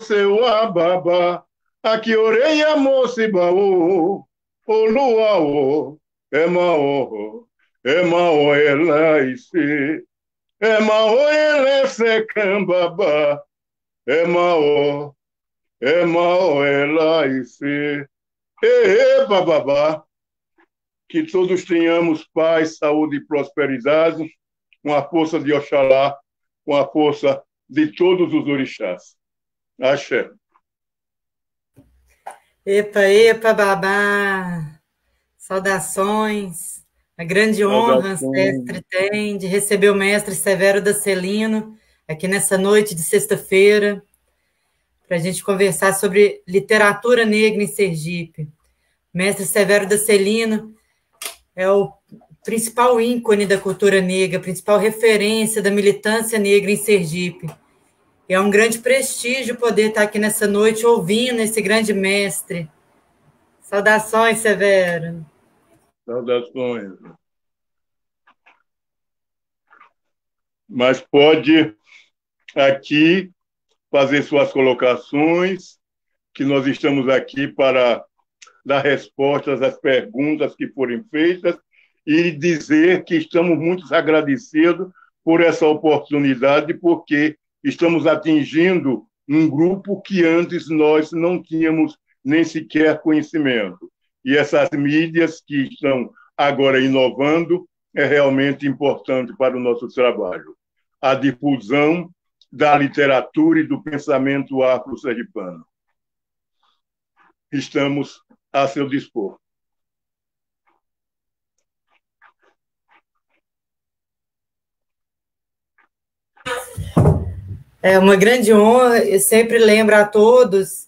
seu ababa, aqui orelha moça baú, o luau, é mao ela ise, é mao ela se cambaba, é mao ela ise, bababá, que todos tenhamos paz, saúde e prosperidade, com a força de Oxalá, com a força de todos os orixás. Axé. Epa, epa, babá! Saudações! A grande honra Saudações. Ancestre tem de receber o mestre Severo da Celino aqui nessa noite de sexta-feira, para a gente conversar sobre literatura negra em Sergipe. Mestre Severo da Celino é o principal ícone da cultura negra, a principal referência da militância negra em Sergipe. É um grande prestígio poder estar aqui nessa noite ouvindo esse grande mestre. Saudações, Severo. Saudações. Mas pode aqui fazer suas colocações, que nós estamos aqui para dar respostas às perguntas que forem feitas e dizer que estamos muito agradecidos por essa oportunidade, porque estamos atingindo um grupo que antes nós não tínhamos nem sequer conhecimento. E essas mídias que estão agora inovando é realmente importante para o nosso trabalho. A difusão da literatura e do pensamento afro-sergipano. Estamos a seu dispor. É uma grande honra. Eu sempre lembro a todos,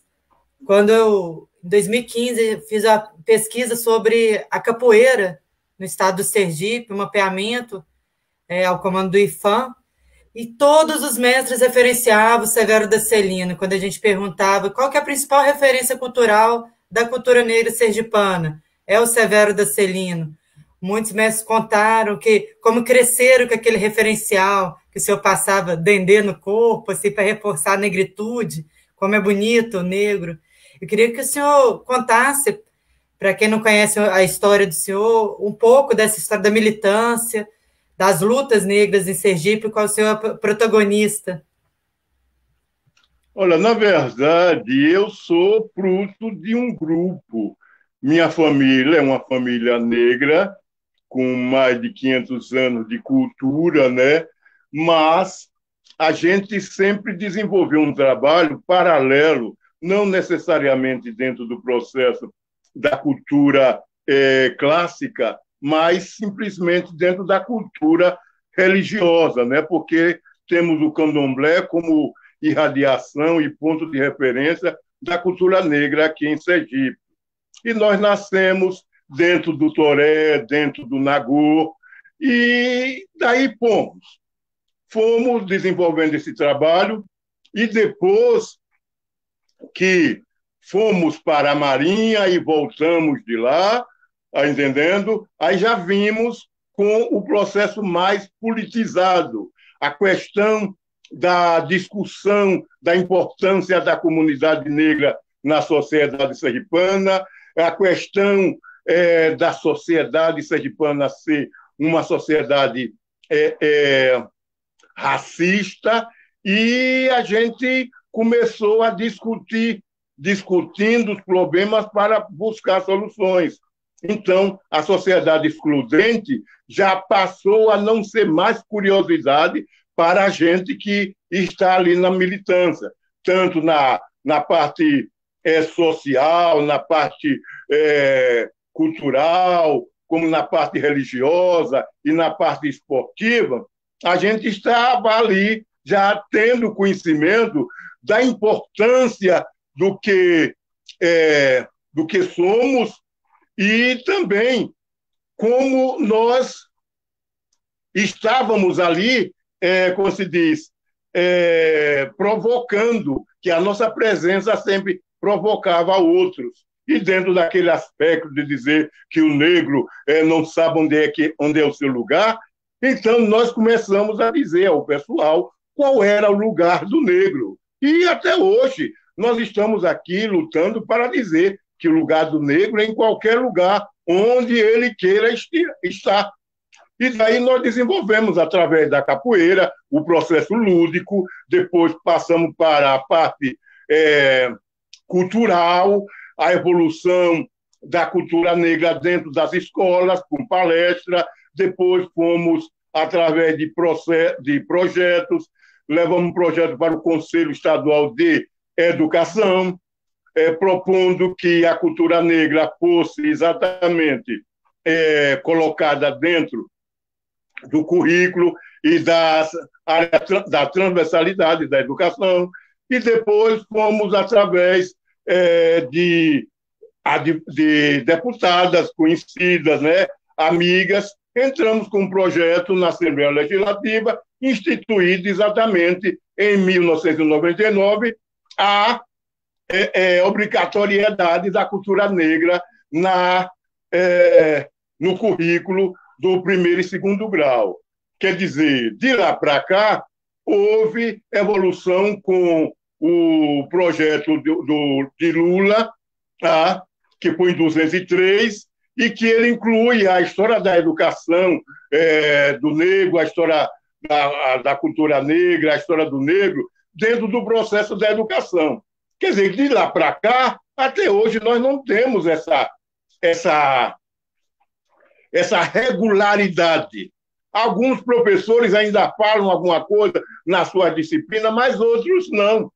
quando eu, em 2015, fiz a pesquisa sobre a capoeira no estado do Sergipe, um mapeamento ao comando do IFAM, e todos os mestres referenciavam o Severo da Celino, quando a gente perguntava qual que é a principal referência cultural da cultura negra sergipana. É o Severo da Celino. Muitos mestres contaram que como cresceram com aquele referencial, que o senhor passava dendê no corpo, assim, para reforçar a negritude, como é bonito o negro. Eu queria que o senhor contasse, para quem não conhece a história do senhor, um pouco dessa história da militância, das lutas negras em Sergipe, qual o senhor é protagonista. Olha, na verdade, eu sou fruto de um grupo. Minha família é uma família negra, com mais de 500 anos de cultura, né? Mas a gente sempre desenvolveu um trabalho paralelo, não necessariamente dentro do processo da cultura clássica, mas simplesmente dentro da cultura religiosa, né? Porque temos o candomblé como irradiação e ponto de referência da cultura negra aqui em Sergipe. E nós nascemos dentro do Toré, dentro do Nagô, e daí fomos desenvolvendo esse trabalho, e depois que fomos para a Marinha e voltamos de lá, tá entendendo? Aí já vimos com o processo mais politizado, a questão da discussão da importância da comunidade negra na sociedade sergipana, a questão da sociedade sergipana ser uma sociedade racista, e a gente começou a discutindo os problemas para buscar soluções. Então, a sociedade excludente já passou a não ser mais curiosidade para a gente que está ali na militância, tanto na parte social, na parte cultural, como na parte religiosa e na parte esportiva. A gente estava ali já tendo conhecimento da importância do que somos, e também como nós estávamos ali, como se diz, provocando, que a nossa presença sempre provocava outros. E dentro daquele aspecto de dizer que o negro não sabe onde é o seu lugar, então nós começamos a dizer ao pessoal qual era o lugar do negro. E até hoje nós estamos aqui lutando para dizer que o lugar do negro é em qualquer lugar onde ele queira estar. E daí nós desenvolvemos, através da capoeira, o processo lúdico, depois passamos para a parte cultural, a evolução da cultura negra dentro das escolas, com palestra, depois fomos, através de projetos, levamos um projeto para o Conselho Estadual de Educação, propondo que a cultura negra fosse exatamente colocada dentro do currículo e da transversalidade da educação, e depois fomos, através de deputadas conhecidas, né, amigas, entramos com um projeto na Assembleia Legislativa, instituído exatamente em 1999, a obrigatoriedade da cultura negra no currículo do primeiro e segundo grau. Quer dizer, de lá para cá, houve evolução com o projeto de Lula, que foi em 203, e que ele inclui a história da educação do negro, a história da cultura negra, a história do negro, dentro do processo da educação. Quer dizer, de lá para cá, até hoje, nós não temos essa regularidade. Alguns professores ainda falam alguma coisa na sua disciplina, mas outros não.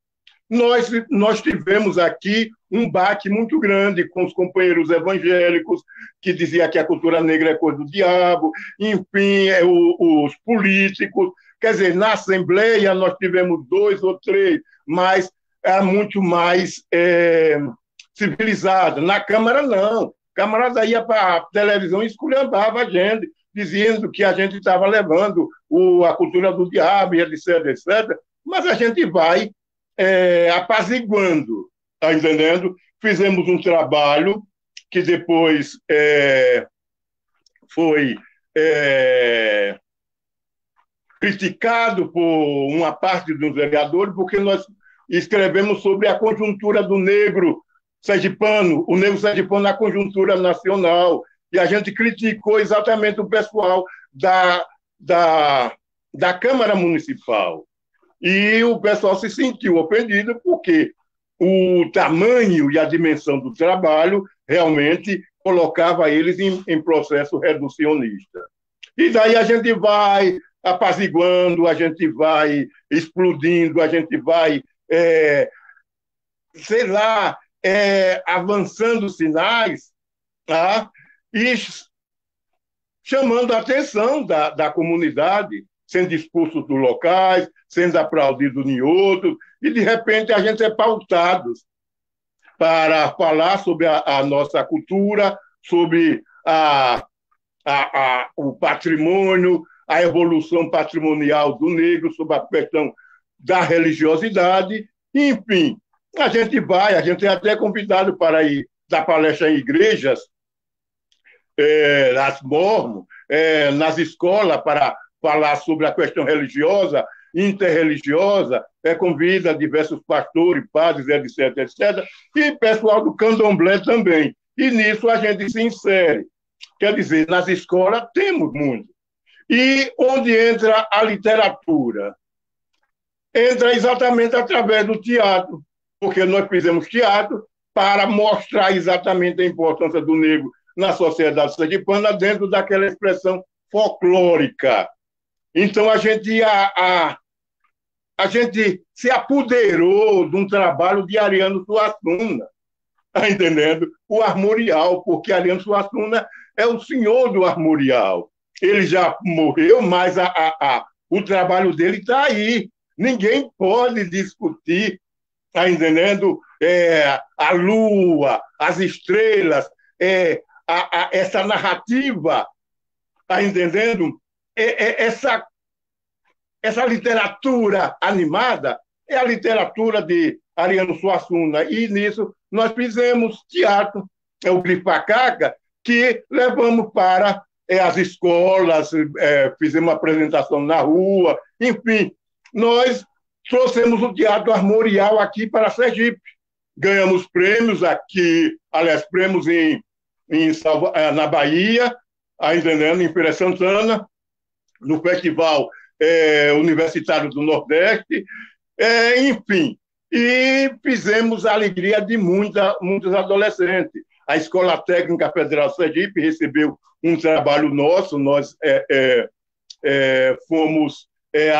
Nós tivemos aqui um baque muito grande com os companheiros evangélicos, que diziam que a cultura negra é coisa do diabo, enfim, os políticos. Quer dizer, na Assembleia nós tivemos 2 ou 3, mas era muito mais civilizada. Na Câmara, não. A camarada ia para a televisão e esculhambava a gente, dizendo que a gente estava levando a cultura do diabo, etc, etc. Mas a gente vai apaziguando, está entendendo? Fizemos um trabalho que depois foi criticado por uma parte dos vereadores, porque nós escrevemos sobre a conjuntura do negro sergipano, o negro sergipano na conjuntura nacional, e a gente criticou exatamente o pessoal da Câmara Municipal. E o pessoal se sentiu ofendido porque o tamanho e a dimensão do trabalho realmente colocava eles em processo reducionista. E daí a gente vai apaziguando, a gente vai explodindo, a gente vai, sei lá, avançando sinais, tá? E chamando a atenção da comunidade, sendo expulsos dos locais, sendo aplaudidos em outros, e, de repente, a gente é pautado para falar sobre a nossa cultura, sobre o patrimônio, a evolução patrimonial do negro, sobre a questão da religiosidade, enfim. A gente é até convidado para ir dar palestra em igrejas, nas mormons, nas escolas, para falar sobre a questão religiosa, interreligiosa, convida diversos pastores, padres, etc, etc, e pessoal do candomblé também. E nisso a gente se insere. Quer dizer, nas escolas temos muito. E onde entra a literatura? Entra exatamente através do teatro, porque nós fizemos teatro para mostrar exatamente a importância do negro na sociedade sergipana dentro daquela expressão folclórica. Então, a gente se apoderou de um trabalho de Ariano Suassuna, está entendendo? O armorial, porque Ariano Suassuna é o senhor do armorial. Ele já morreu, mas o trabalho dele está aí. Ninguém pode discutir, está entendendo? A lua, as estrelas, essa narrativa, está entendendo? Essa literatura animada é a literatura de Ariano Suassuna. E nisso nós fizemos teatro, o Grifacaca, que levamos para as escolas, fizemos uma apresentação na rua, enfim, nós trouxemos o Teatro Armorial aqui para Sergipe. Ganhamos prêmios aqui, aliás, prêmios na Bahia, entendendo, em Feira de Santana, no Festival Universitário do Nordeste, enfim. E fizemos a alegria de muitos adolescentes. A Escola Técnica Federal de Sergipe recebeu um trabalho nosso, nós fomos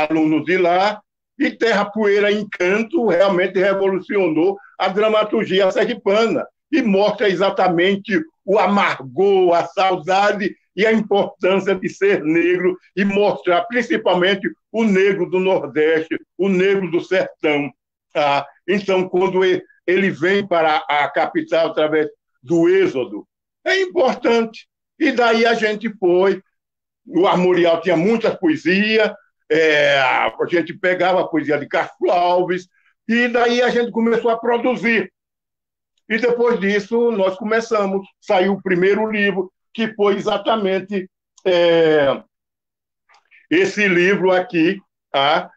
alunos de lá, e Terra, Poeira, Encanto realmente revolucionou a dramaturgia sergipana e mostra exatamente o amargor, a saudade e a importância de ser negro e mostrar principalmente o negro do Nordeste, o negro do sertão. Então, quando ele vem para a capital através do êxodo, é importante. E daí a gente foi. O Armorial tinha muitas poesias, a gente pegava a poesia de Castro Alves, e daí a gente começou a produzir. E depois disso, nós começamos. Saiu o primeiro livro, que foi exatamente esse livro aqui, a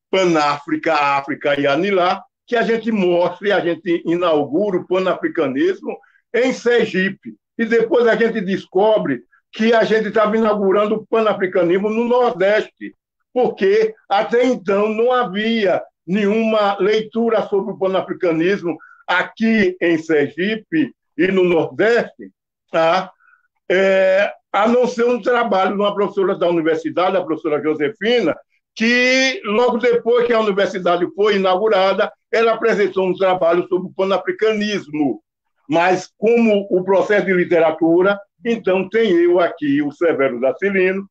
Pan-África, África e Anilá, que a gente mostra e a gente inaugura o panafricanismo em Sergipe. E depois a gente descobre que a gente estava inaugurando o panafricanismo no Nordeste, porque até então não havia nenhuma leitura sobre o panafricanismo aqui em Sergipe e no Nordeste, a não ser um trabalho de uma professora da universidade, a professora Josefina, que logo depois que a universidade foi inaugurada, ela apresentou um trabalho sobre o panafricanismo. Mas como o processo de literatura, então tem eu aqui, o Severo Dacilino,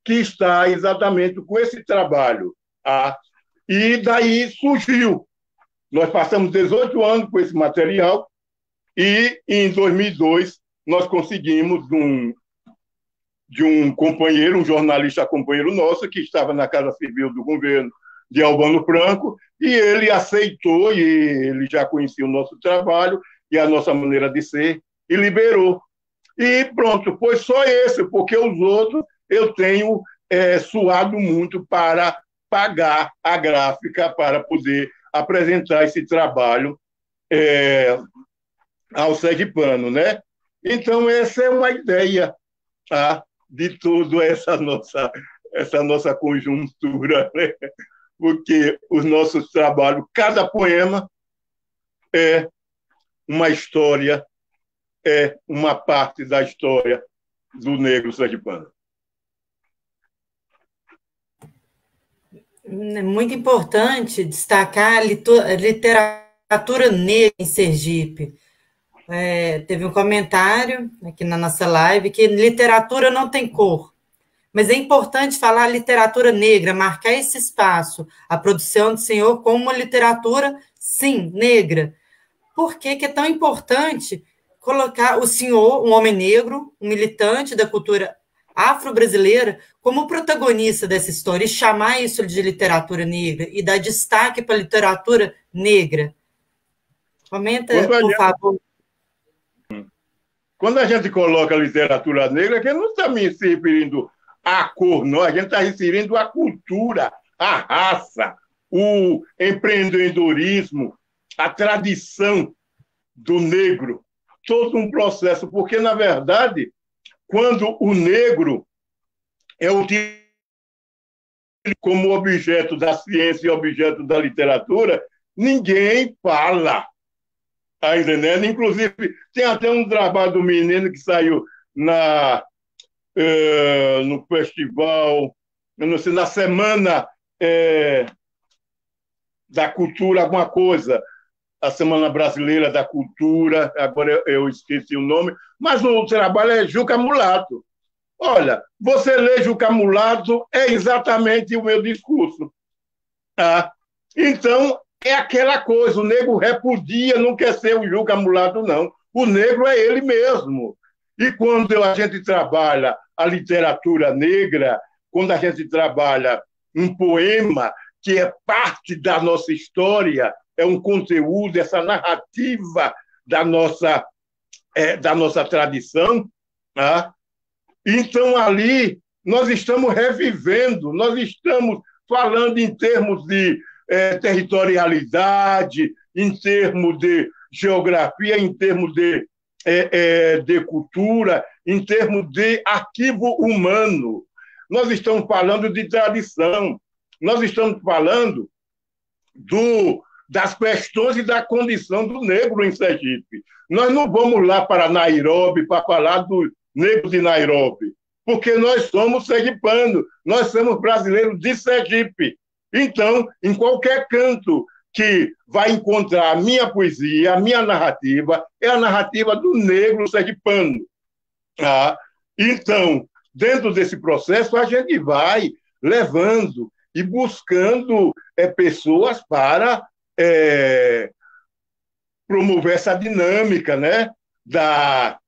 que está exatamente com esse trabalho. E daí surgiu. Nós passamos 18 anos com esse material e, em 2002, nós conseguimos de um companheiro, um jornalista companheiro nosso, que estava na Casa Civil do governo de Albano Franco, e ele aceitou, e ele já conhecia o nosso trabalho e a nossa maneira de ser, e liberou. E pronto, foi só esse, porque os outros eu tenho suado muito para pagar a gráfica para poder apresentar esse trabalho ao sergipano, né? Então, essa é uma ideia de toda essa nossa conjuntura, né? Porque os nossos trabalhos, cada poema é uma história, é uma parte da história do negro sergipano. É muito importante destacar a literatura negra em Sergipe. Teve um comentário aqui na nossa live que literatura não tem cor, mas é importante falar literatura negra, marcar esse espaço, a produção do senhor como uma literatura, sim, negra. Por que é tão importante colocar o senhor, um homem negro, um militante da cultura afro-brasileira, como protagonista dessa história e chamar isso de literatura negra e dar destaque para a literatura negra? Comenta, por favor. Quando a gente coloca literatura negra, a gente não está se referindo à cor, não. A gente está se referindo à cultura, à raça, o empreendedorismo, a tradição do negro. Todo um processo, porque, na verdade, quando o negro é utilizado como objeto da ciência e objeto da literatura, ninguém fala. Está entendendo? Inclusive, tem até um trabalho do menino que saiu no festival, eu não sei, na Semana da Cultura, alguma coisa, a Semana Brasileira da Cultura, agora eu esqueci o nome, mas o trabalho é Juca Mulato. Olha, você lê Juca Mulato, é exatamente o meu discurso. Então, é aquela coisa, o negro repudia, não quer ser o Juca Mulato, não. O negro é ele mesmo. E quando a gente trabalha a literatura negra, quando a gente trabalha um poema que é parte da nossa história, é um conteúdo, essa narrativa da nossa tradição, então ali nós estamos revivendo, nós estamos falando em termos de territorialidade, em termos de geografia, em termos de cultura, em termos de arquivo humano. Nós estamos falando de tradição, nós estamos falando das questões e da condição do negro em Sergipe. Nós não vamos lá para Nairobi para falar do negro de Nairobi, porque nós somos sergipanos, nós somos brasileiros de Sergipe. Então, em qualquer canto que vai encontrar a minha poesia, a minha narrativa, é a narrativa do negro sergipano. Tá? Então, dentro desse processo, a gente vai levando e buscando pessoas para promover essa dinâmica, né, da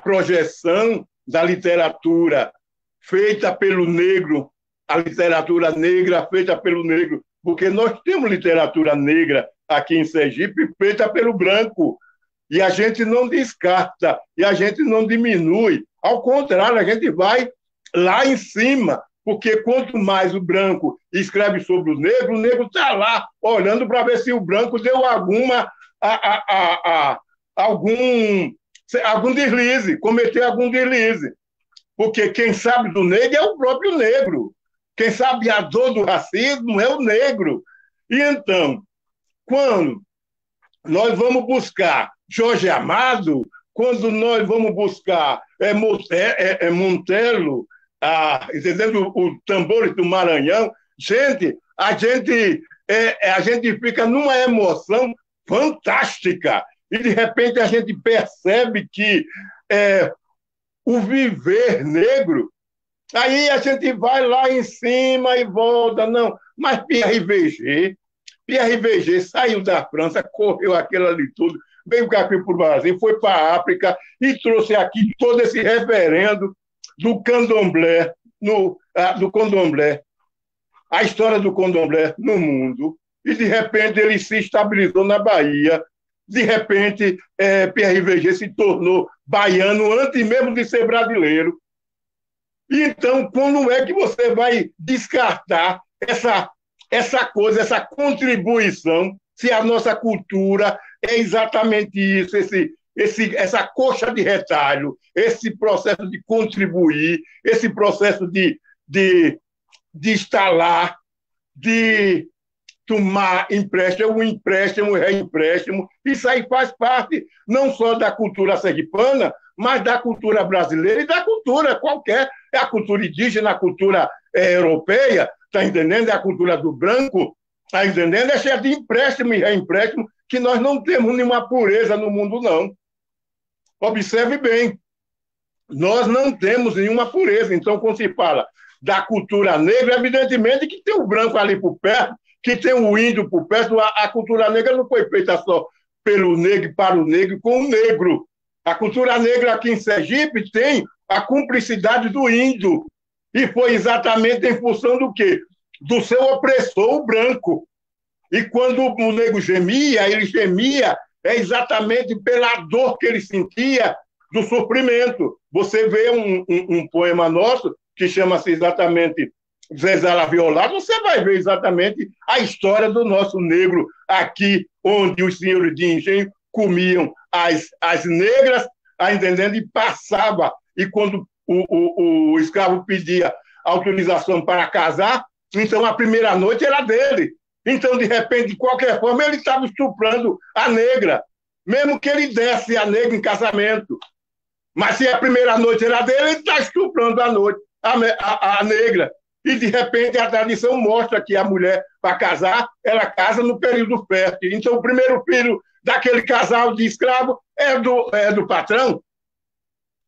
projeção da literatura feita pelo negro, a literatura negra feita pelo negro, porque nós temos literatura negra aqui em Sergipe feita pelo branco, e a gente não descarta, e a gente não diminui, ao contrário, a gente vai lá em cima, porque quanto mais o branco escreve sobre o negro está lá olhando para ver se o branco deu algum deslize, cometeu algum deslize. Porque quem sabe do negro é o próprio negro. Quem sabe a dor do racismo é o negro. E então, quando nós vamos buscar Jorge Amado, quando nós vamos buscar Monteiro, entendendo o Tambores do Maranhão, a gente fica numa emoção fantástica. E, de repente, a gente percebe que o viver negro, aí a gente vai lá em cima e volta. Não, mas Pierre Verger saiu da França, correu aquilo ali tudo, veio aqui para o Brasil, foi para a África e trouxe aqui todo esse referendo do candomblé, do candomblé, a história do candomblé no mundo, e de repente ele se estabilizou na Bahia, de repente Pierre Verger se tornou baiano antes mesmo de ser brasileiro. E então, quando é que você vai descartar essa coisa, essa contribuição, se a nossa cultura é exatamente isso, essa coxa de retalho, esse processo de contribuir, esse processo de estar lá, de tomar empréstimo, reempréstimo, isso aí faz parte não só da cultura sergipana, mas da cultura brasileira e da cultura qualquer, é a cultura indígena, a cultura europeia, está entendendo? É a cultura do branco, está entendendo? É cheia de empréstimo e reempréstimo, que nós não temos nenhuma pureza no mundo, não. Observe bem, nós não temos nenhuma pureza. Então, quando se fala da cultura negra, evidentemente que tem o branco ali por perto, que tem o índio por perto. A cultura negra não foi feita só pelo negro, para o negro, com o negro. A cultura negra aqui em Sergipe tem a cumplicidade do índio. E foi exatamente em função do quê? Do seu opressor, o branco. E quando o negro gemia, ele gemia exatamente pela dor que ele sentia do sofrimento. Você vê um poema nosso, que chama-se exatamente Zezala Violado, você vai ver exatamente a história do nosso negro aqui, onde os senhores de engenho comiam as negras, entendendo, e passava. E quando o escravo pedia autorização para casar, então a primeira noite era dele. Então, de repente, de qualquer forma, ele estava estuprando a negra, mesmo que ele desse a negra em casamento. Mas se a primeira noite era dele, ele está estuprando a negra. E, de repente, a tradição mostra que a mulher, para casar, ela casa no período fértil. Então, o primeiro filho daquele casal de escravo é do patrão.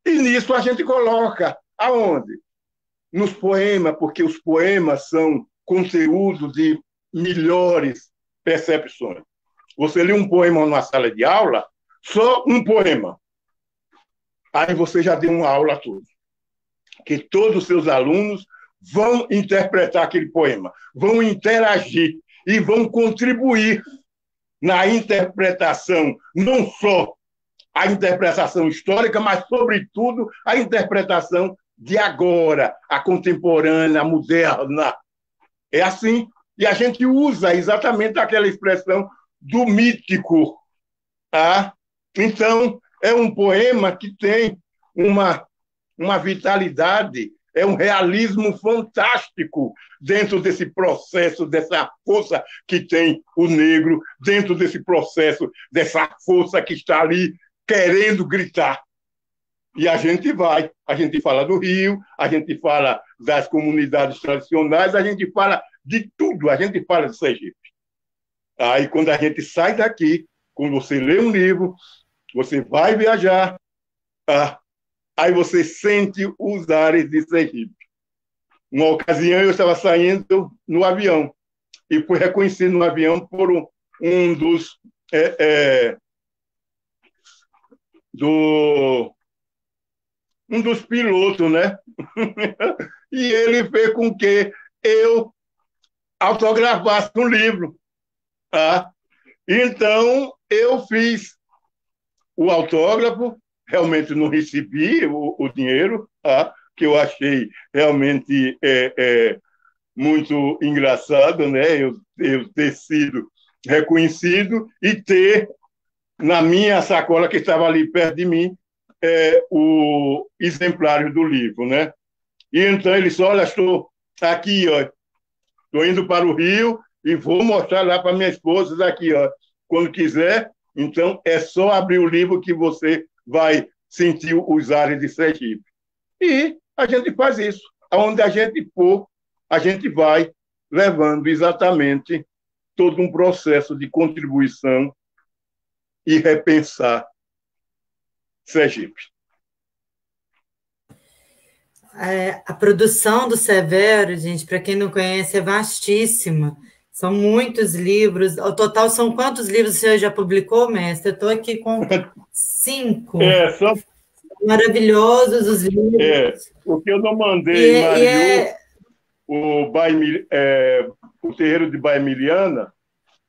E nisso a gente coloca aonde? Nos poemas, porque os poemas são conteúdo de melhores percepções. Você lê um poema numa sala de aula, só um poema. Aí você já deu uma aula toda. Que todos os seus alunos vão interpretar aquele poema, vão interagir e vão contribuir na interpretação, não só a interpretação histórica, mas, sobretudo, a interpretação de agora, a contemporânea, a moderna. É assim. E a gente usa exatamente aquela expressão do mítico. Tá? Então, é um poema que tem uma vitalidade, é um realismo fantástico dentro desse processo, dessa força que tem o negro, dentro desse processo, dessa força que está ali querendo gritar. E a gente fala do Rio, a gente fala das comunidades tradicionais, a gente fala de tudo, a gente fala de Sergipe. Aí, quando a gente sai daqui, quando você lê um livro, você vai viajar, aí você sente os ares de Sergipe. Uma ocasião, eu estava saindo no avião e fui reconhecido no avião por um dos um dos pilotos, né? E ele fez com que eu autografasse um livro. Tá? Então, eu fiz o autógrafo, realmente não recebi o dinheiro, tá? Que eu achei realmente muito engraçado, né? Eu ter sido reconhecido e ter na minha sacola que estava ali perto de mim o exemplário do livro, né? E então ele disse, olha, estou aqui, ó, estou indo para o Rio e vou mostrar lá para minha esposa aqui, ó, quando quiser, então é só abrir o livro que você vai sentir os ares de Sergipe. E a gente faz isso. Aonde a gente for, a gente vai levando exatamente todo um processo de contribuição e repensar Sergipe. A produção do Severo, gente, para quem não conhece, é vastíssima. São muitos livros. Ao total, são quantos livros você já publicou, mestre? Eu estou aqui com 5. São maravilhosos os livros. O que eu não mandei, Mário, o terreiro de Baía Emiliana,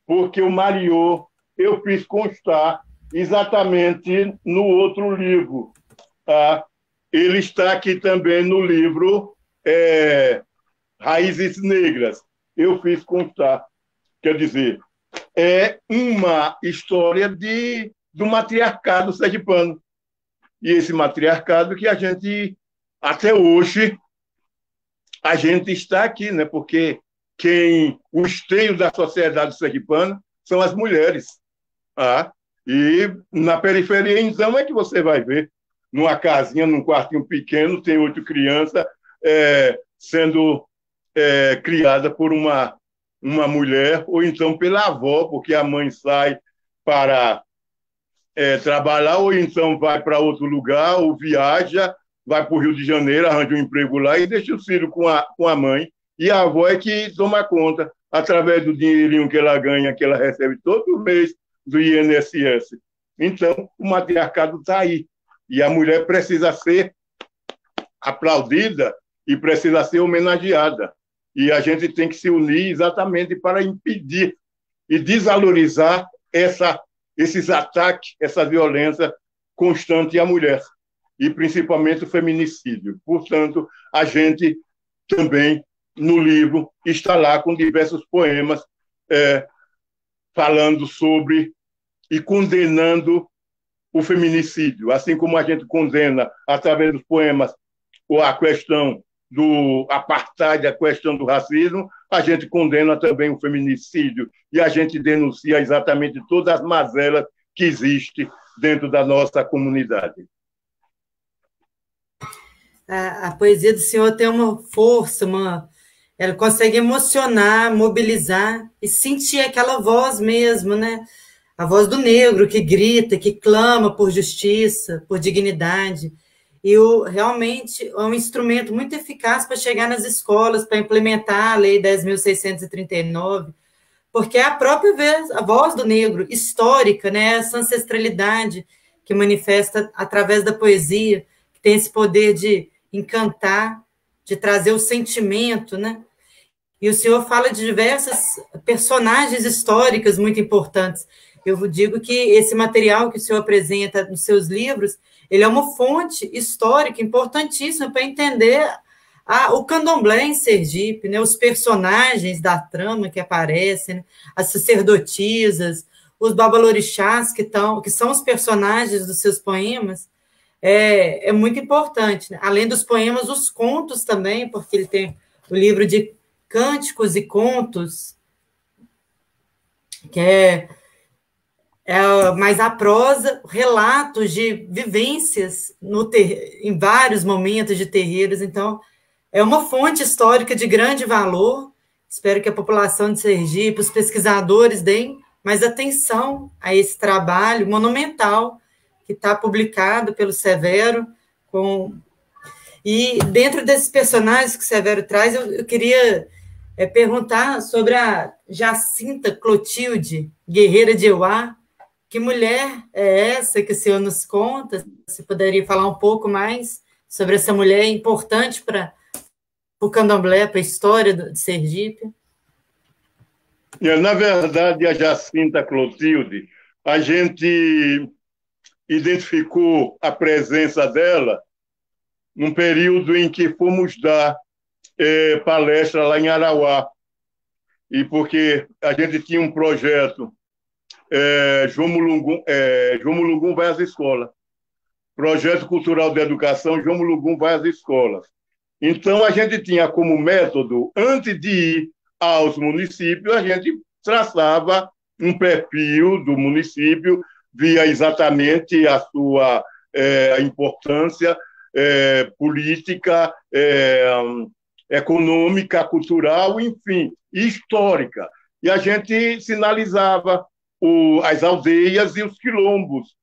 porque o Mário eu fiz constar exatamente no outro livro. Tá? Ele está aqui também no livro Raízes Negras. Eu fiz constar. Quer dizer, é uma história do matriarcado sergipano. E esse matriarcado que a gente, até hoje, a gente está aqui, né? Porque o esteio da sociedade sergipana são as mulheres. Tá? E na periferia, então, é que você vai ver numa casinha, num quartinho pequeno, tem 8 crianças sendo criada por uma mulher, ou então pela avó, porque a mãe sai para trabalhar, ou então vai para outro lugar, ou viaja, vai para o Rio de Janeiro, arranja um emprego lá e deixa o filho com a mãe. E a avó é que toma conta, através do dinheirinho que ela ganha, que ela recebe todo mês do INSS. Então, o matriarcado está aí. E a mulher precisa ser aplaudida e precisa ser homenageada. E a gente tem que se unir exatamente para impedir e desvalorizar esses ataques, essa violência constante à mulher, e principalmente o feminicídio. Portanto, a gente também, no livro, está lá com diversos poemas falando sobre e condenando o feminicídio, assim como a gente condena, através dos poemas, a questão do apartheid, a questão do racismo, a gente condena também o feminicídio e a gente denuncia exatamente todas as mazelas que existem dentro da nossa comunidade. A poesia do senhor tem uma força, ela consegue emocionar, mobilizar e sentir aquela voz mesmo, né? A voz do negro que grita, que clama por justiça, por dignidade. E realmente é um instrumento muito eficaz para chegar nas escolas, para implementar a Lei 10.639, porque é a própria a voz do negro, histórica, né? Essa ancestralidade que manifesta através da poesia, que tem esse poder de encantar, de trazer o sentimento, né? E o senhor fala de diversas personagens históricas muito importantes. Eu digo que esse material que o senhor apresenta nos seus livros, ele é uma fonte histórica importantíssima para entender o candomblé em Sergipe, né, os personagens da trama que aparecem, né, as sacerdotisas, os babalorixás, que são os personagens dos seus poemas, é muito importante. Né? Além dos poemas, os contos também, porque ele tem o livro de cânticos e contos, que mas a prosa, relatos de vivências em vários momentos de terreiros. Então, é uma fonte histórica de grande valor. Espero que a população de Sergipe, os pesquisadores deem mais atenção a esse trabalho monumental que está publicado pelo Severo. E dentro desses personagens que o Severo traz, eu queria perguntar sobre a Jacinta Clotilde, guerreira de Euá. Que mulher é essa que o senhor nos conta? Você poderia falar um pouco mais sobre essa mulher importante para o candomblé, para a história de Sergipe? Na verdade, a Jacinta Clotilde, a gente identificou a presença dela num período em que fomos dar palestra lá em Arauá, e porque a gente tinha um projeto João Mulungum vai às escolas. Projeto Cultural de Educação, João Mulungum vai às escolas. Então, a gente tinha como método, antes de ir aos municípios, a gente traçava um perfil do município, via exatamente a sua importância política, econômica, cultural, enfim, histórica. E a gente sinalizava as aldeias e os quilombos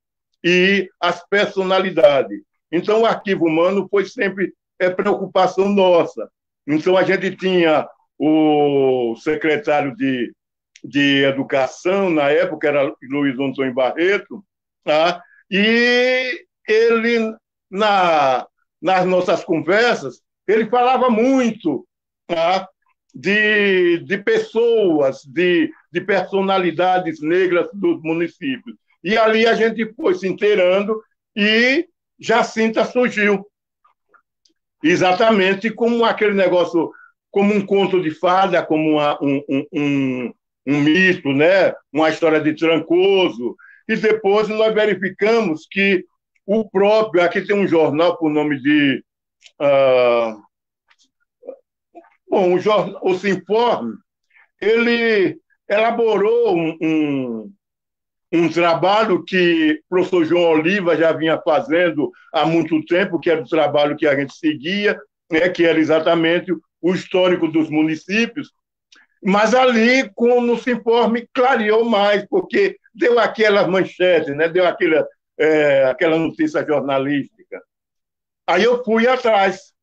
e as personalidades. Então, o arquivo humano foi sempre preocupação nossa. Então, a gente tinha o secretário de Educação, na época, era Luiz Antônio Barreto, tá? E ele, nas nossas conversas, ele falava muito, tá? de pessoas, de personalidades negras dos municípios. E ali a gente foi se inteirando e Jacinta surgiu. Exatamente como aquele negócio, como um conto de fada, como um mito, né? Uma história de Trancoso. E depois nós verificamos que o próprio, aqui tem um jornal por nome de... o Sinforme, ele elaborou um trabalho que o professor João Oliva já vinha fazendo há muito tempo, que era o trabalho que a gente seguia, né, que era exatamente o histórico dos municípios, mas ali, no Sinforme, clareou mais, porque deu aquelas manchetes, né, deu aquela notícia jornalística. Aí eu fui atrás.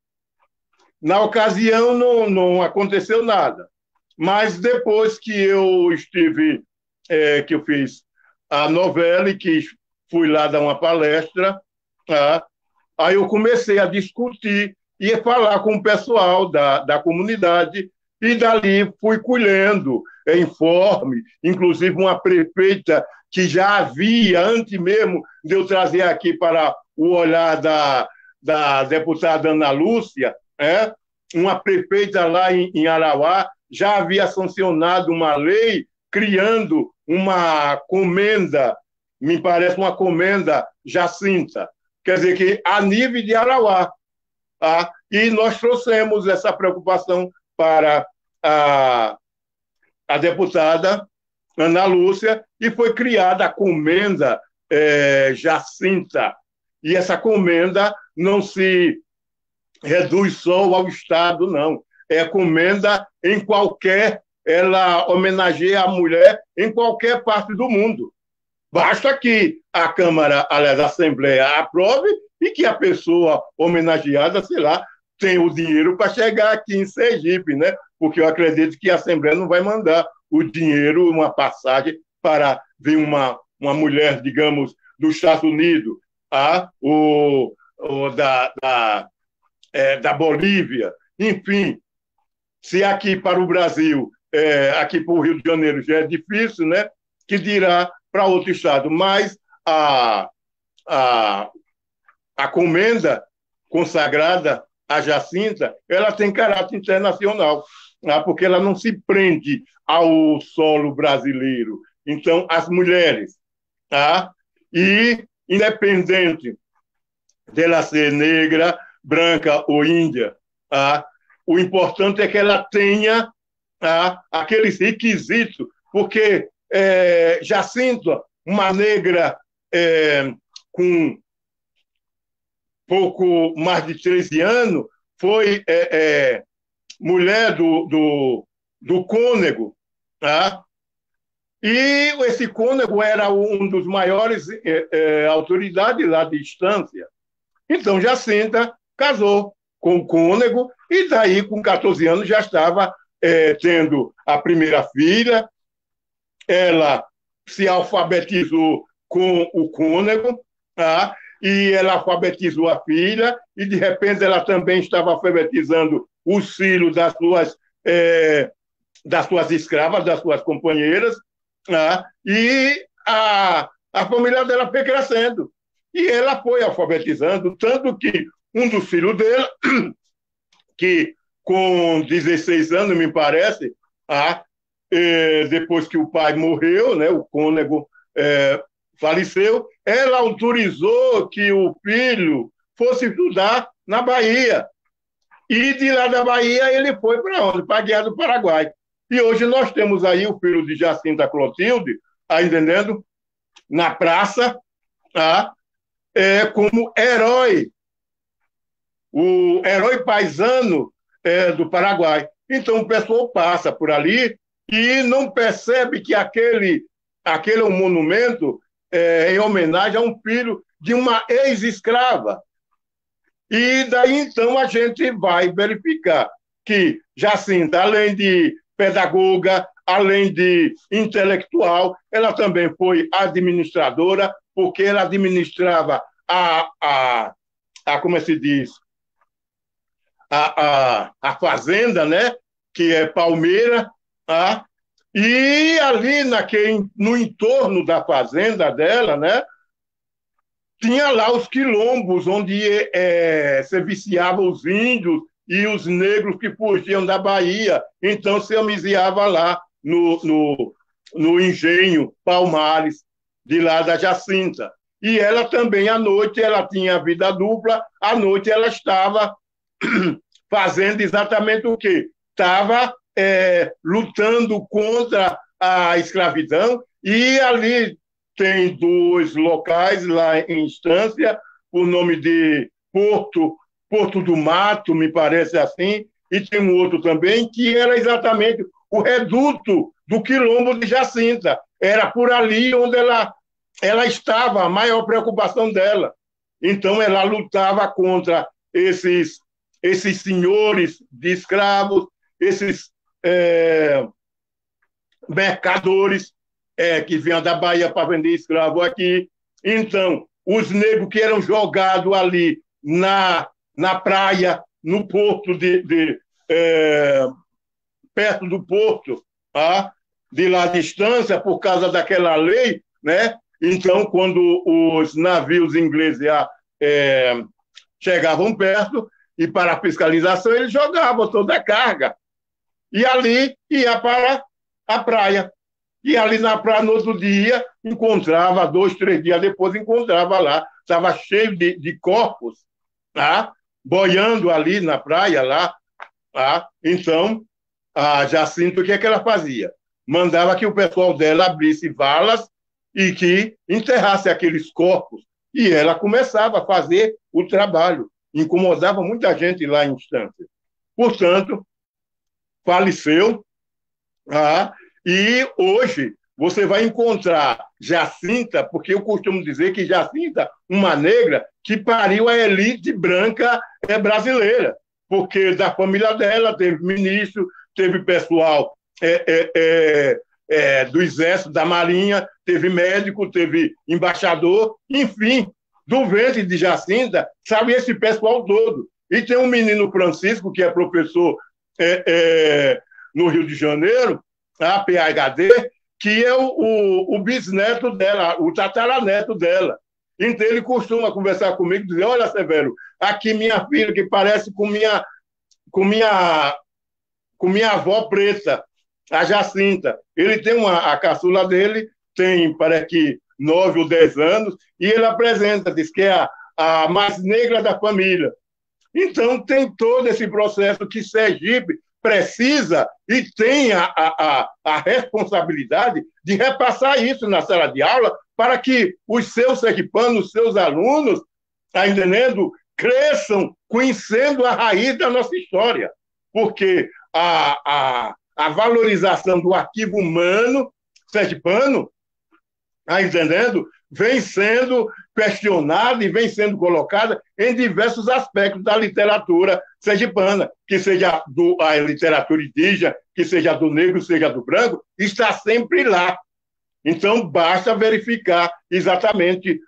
Na ocasião, não aconteceu nada. Mas depois que eu que eu fiz a novela e que fui lá dar uma palestra, tá? Aí eu comecei a discutir e a falar com o pessoal da comunidade, e dali fui colhendo informe, inclusive uma prefeita que já havia, antes mesmo de eu trazer aqui para o olhar da deputada Ana Lúcia, uma prefeita lá em Arauá já havia sancionado uma lei criando uma comenda, me parece uma comenda Jacinta, quer dizer que a nível de Arauá. Tá? E nós trouxemos essa preocupação para a deputada Ana Lúcia e foi criada a comenda Jacinta. E essa comenda não se reduz só ao Estado, não. É comenda em qualquer... Ela homenageia a mulher em qualquer parte do mundo. Basta que a Câmara, aliás, a Assembleia aprove e que a pessoa homenageada, sei lá, tenha o dinheiro para chegar aqui em Sergipe, né? Porque eu acredito que a Assembleia não vai mandar o dinheiro, uma passagem para ver uma mulher, digamos, dos Estados Unidos, da Bolívia, enfim. Se aqui para o Brasil, aqui para o Rio de Janeiro já é difícil, né? Que dirá para outro estado. Mas a comenda consagrada a Jacinta, ela tem caráter internacional, porque ela não se prende ao solo brasileiro. Então, as mulheres, e independente dela ser negra, branca ou índia, o importante é que ela tenha aqueles requisitos, porque Jacinta, uma negra com pouco mais de 13 anos, foi mulher do cônego, e esse cônego era um dos maiores autoridades lá de Estância. Então, Jacinta casou com o cônego e daí, com 14 anos, já estava tendo a primeira filha. Ela se alfabetizou com o cônego, e ela alfabetizou a filha, e de repente ela também estava alfabetizando os filhos das suas escravas, das suas companheiras, e a família dela foi crescendo. E ela foi alfabetizando, tanto que um dos filhos dela, que com 16 anos, me parece, depois que o pai morreu, né, o cônego faleceu, ela autorizou que o filho fosse estudar na Bahia. E de lá da Bahia ele foi para onde? Para a Guerra do Paraguai. E hoje nós temos aí o filho de Jacinta Clotilde, entendendo? Na praça, como herói, o herói paisano do Paraguai. Então o pessoal passa por ali e não percebe que aquele é um monumento em homenagem a um filho de uma ex-escrava. E daí, então, a gente vai verificar que Jacinta, além de pedagoga, além de intelectual, ela também foi administradora, porque ela administrava como se diz, a fazenda, né? Que é Palmeira, e ali no entorno da fazenda dela, né? Tinha lá os quilombos, onde se viciavam os índios e os negros que fugiam da Bahia. Então, se amizade lá no engenho Palmares, de lá da Jacinta. E ela também, à noite, ela tinha vida dupla. À noite, ela estava fazendo exatamente o quê? Estava lutando contra a escravidão, e ali tem 2 locais lá em Estância, o nome de Porto do Mato, me parece assim, e tem um outro também, que era exatamente o reduto do quilombo de Jacinta. Era por ali onde ela estava, a maior preocupação dela. Então, ela lutava contra esses senhores de escravos, esses mercadores que vinham da Bahia para vender escravo aqui. Então, os negros que eram jogados ali na praia, no porto perto do porto, de lá de Estância, por causa daquela lei, né? Então, quando os navios ingleses chegavam perto, e para a fiscalização, eles jogavam toda a carga. E ali ia para a praia. E ali na praia, no outro dia, encontrava, 2, 3 dias depois, encontrava lá, estava cheio de corpos, boiando ali na praia, lá. Então, a Jacinta, o que é que ela fazia? Mandava que o pessoal dela abrisse valas e que enterrasse aqueles corpos. E ela começava a fazer o trabalho. Incomodava muita gente lá em Estância. Portanto, faleceu, e hoje você vai encontrar Jacinta, porque eu costumo dizer que Jacinta, uma negra que pariu a elite branca brasileira, porque da família dela teve ministro, teve pessoal do Exército, da Marinha, teve médico, teve embaixador, enfim, do ventre de Jacinta, sabe esse pessoal todo. E tem um menino Francisco, que é professor no Rio de Janeiro, a PhD, que é o bisneto dela, o tataraneto dela. Então, ele costuma conversar comigo e dizer, olha, Severo, aqui minha filha, que parece com minha, com minha avó preta, a Jacinta. Ele tem a caçula dele, tem, parece que 9 ou 10 anos, e ele apresenta, diz que é a mais negra da família. Então, tem todo esse processo que Sergipe precisa e tem a responsabilidade de repassar isso na sala de aula para que os seus sergipanos, os seus alunos, tá entendendo? Cresçam conhecendo a raiz da nossa história. Porque a valorização do arquivo humano sergipano, tá entendendo? Vem sendo questionada e vem sendo colocada em diversos aspectos da literatura sergipana, que seja a literatura indígena, que seja do negro, seja do branco, está sempre lá. Então, basta verificar exatamente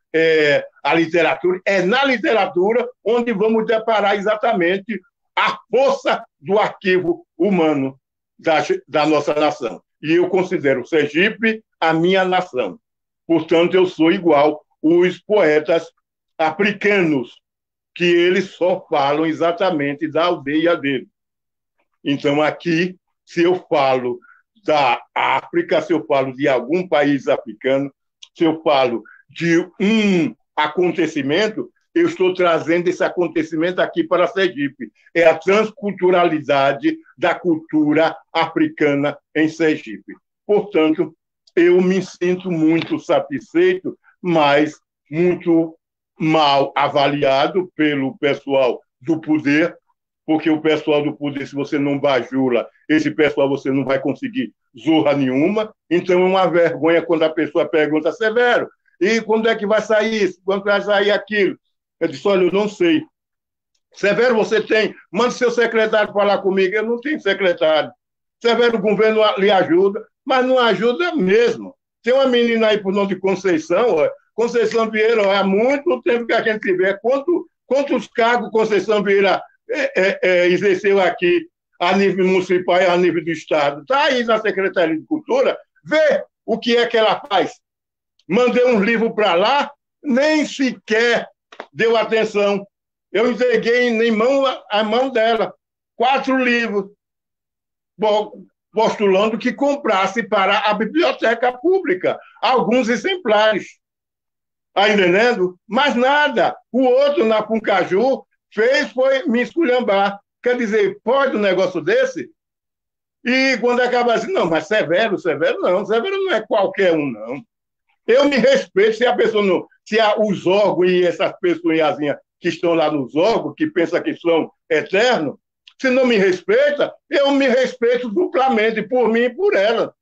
a literatura. É na literatura onde vamos deparar exatamente a força do arquivo humano da nossa nação. E eu considero Sergipe a minha nação. Portanto, eu sou igual os poetas africanos, que eles só falam exatamente da aldeia dele. Então, aqui, se eu falo da África, se eu falo de algum país africano, se eu falo de um acontecimento, eu estou trazendo esse acontecimento aqui para Sergipe. É a transculturalidade da cultura africana em Sergipe. Portanto, eu me sinto muito satisfeito, mas muito mal avaliado pelo pessoal do poder, porque o pessoal do poder, se você não bajula, esse pessoal você não vai conseguir zorra nenhuma. Então é uma vergonha quando a pessoa pergunta, Severo, e quando é que vai sair isso? Quando vai sair aquilo? Eu disse, olha, eu não sei. Severo, você tem? Mande seu secretário falar comigo. Eu não tenho secretário. Severo, o governo lhe ajuda, mas não ajuda mesmo. Tem uma menina aí por nome de Conceição, ó, Conceição Vieira, ó, há muito tempo que a gente vê. Quantos cargos Conceição Vieira exerceu aqui a nível municipal e a nível do Estado? Está aí na Secretaria de Cultura, vê o que é que ela faz. Mandei um livro para lá, nem sequer deu atenção. Eu entreguei a mão dela 4 livros, postulando que comprasse para a biblioteca pública alguns exemplares. Está entendendo? Mas nada. O outro, na Puncaju, foi me esculhambar. Quer dizer, pode um negócio desse? E quando acaba assim, não, mas Severo não. Severo não é qualquer um, não. Eu me respeito se a pessoa não... Se os órgãos e essas pessoas que estão lá nos órgãos, que pensam que são eternos, se não me respeita, eu me respeito duplamente, por mim e por ela.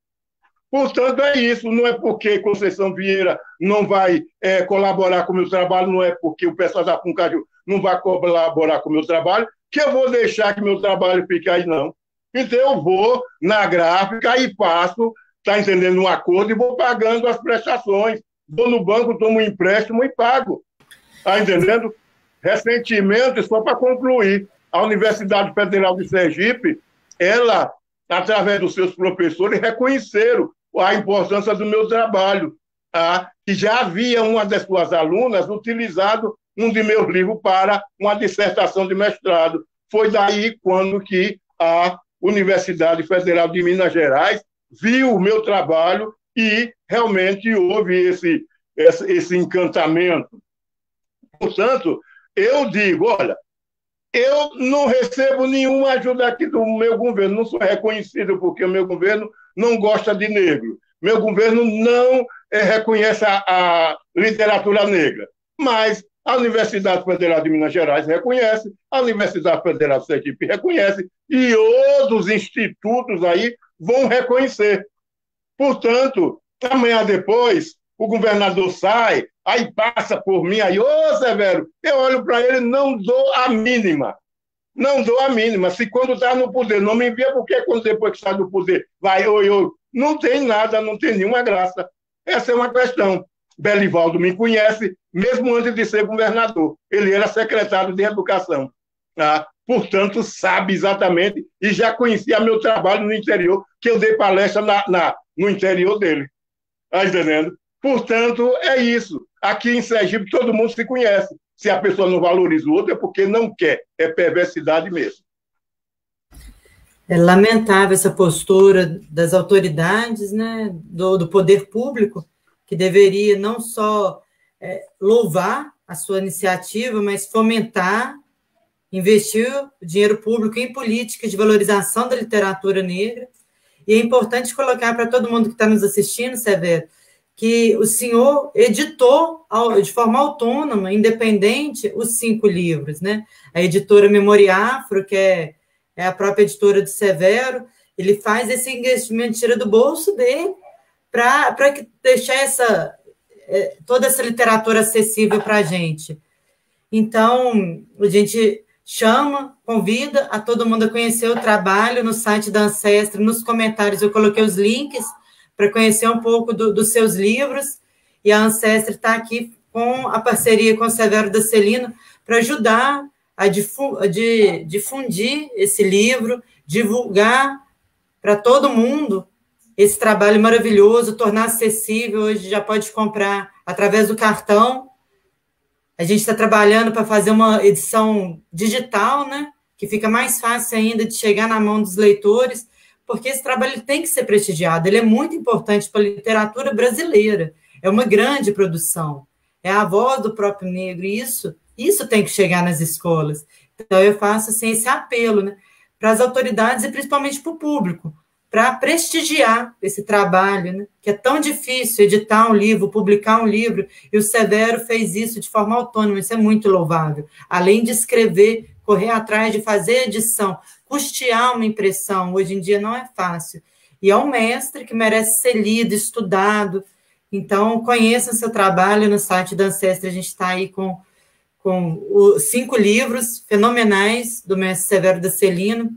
Portanto, é isso. Não é porque Conceição Vieira não vai colaborar com o meu trabalho, não é porque o pessoal da Puncaju não vai colaborar com o meu trabalho, que eu vou deixar que meu trabalho fique aí, não. Então, eu vou na gráfica e passo, está entendendo, um acordo e vou pagando as prestações. Vou no banco, tomo um empréstimo e pago. Está entendendo? Recentemente, só para concluir, a Universidade Federal de Sergipe, ela, através dos seus professores, reconheceram a importância do meu trabalho, tá? Que já havia uma das suas alunas utilizado um de meus livros para uma dissertação de mestrado. Foi daí quando que a Universidade Federal de Minas Gerais viu o meu trabalho e realmente houve esse encantamento. Portanto, eu digo, olha, eu não recebo nenhuma ajuda aqui do meu governo, não sou reconhecido porque o meu governo não gosta de negro. Meu governo não reconhece a literatura negra, mas a Universidade Federal de Minas Gerais reconhece, a Universidade Federal de Sergipe reconhece e outros institutos aí vão reconhecer. Portanto, amanhã depois, o governador sai, aí passa por mim, aí, ô Severo, eu olho para ele, não dou a mínima. Não dou a mínima. Se quando está no poder não me envia, porque quando depois que sai do poder vai, oi, não tem nada, não tem nenhuma graça. Essa é uma questão. Belivaldo me conhece, mesmo antes de ser governador. Ele era secretário de Educação. Tá? Portanto, sabe exatamente e já conhecia meu trabalho no interior, que eu dei palestra no interior dele. Está entendendo? Portanto, é isso. Aqui em Sergipe todo mundo se conhece. Se a pessoa não valoriza o outro é porque não quer, é perversidade mesmo. É lamentável essa postura das autoridades, né, do poder público, que deveria não só louvar a sua iniciativa, mas fomentar, investir o dinheiro público em políticas de valorização da literatura negra. E é importante colocar para todo mundo que está nos assistindo, Severo, que o senhor editou de forma autônoma, independente, os 5 livros, né? A editora Memória Afro, que é a própria editora do Severo, ele faz esse investimento, tira do bolso dele, para deixar toda essa literatura acessível para a gente. Então, a gente convida a todo mundo a conhecer o trabalho no site da Ancestre, nos comentários eu coloquei os links para conhecer um pouco dos seus livros, e a Ancestre está aqui com a parceria com o Severo da Celino para ajudar a difundir esse livro, divulgar para todo mundo esse trabalho maravilhoso, tornar acessível. Hoje já pode comprar através do cartão. A gente está trabalhando para fazer uma edição digital, né, que fica mais fácil ainda de chegar na mão dos leitores, porque esse trabalho tem que ser prestigiado, ele é muito importante para a literatura brasileira, é uma grande produção, é a voz do próprio negro, e isso tem que chegar nas escolas. Então, eu faço assim, esse apelo, né, para as autoridades e principalmente para o público, para prestigiar esse trabalho, né, que é tão difícil editar um livro, publicar um livro, e o Severo fez isso de forma autônoma, isso é muito louvável. Além de escrever, correr atrás de fazer edição, custear uma impressão, hoje em dia não é fácil. E é um mestre que merece ser lido, estudado. Então, conheçam seu trabalho no site da Ancestre, a gente está aí com os 5 livros fenomenais do mestre Severo da Celino.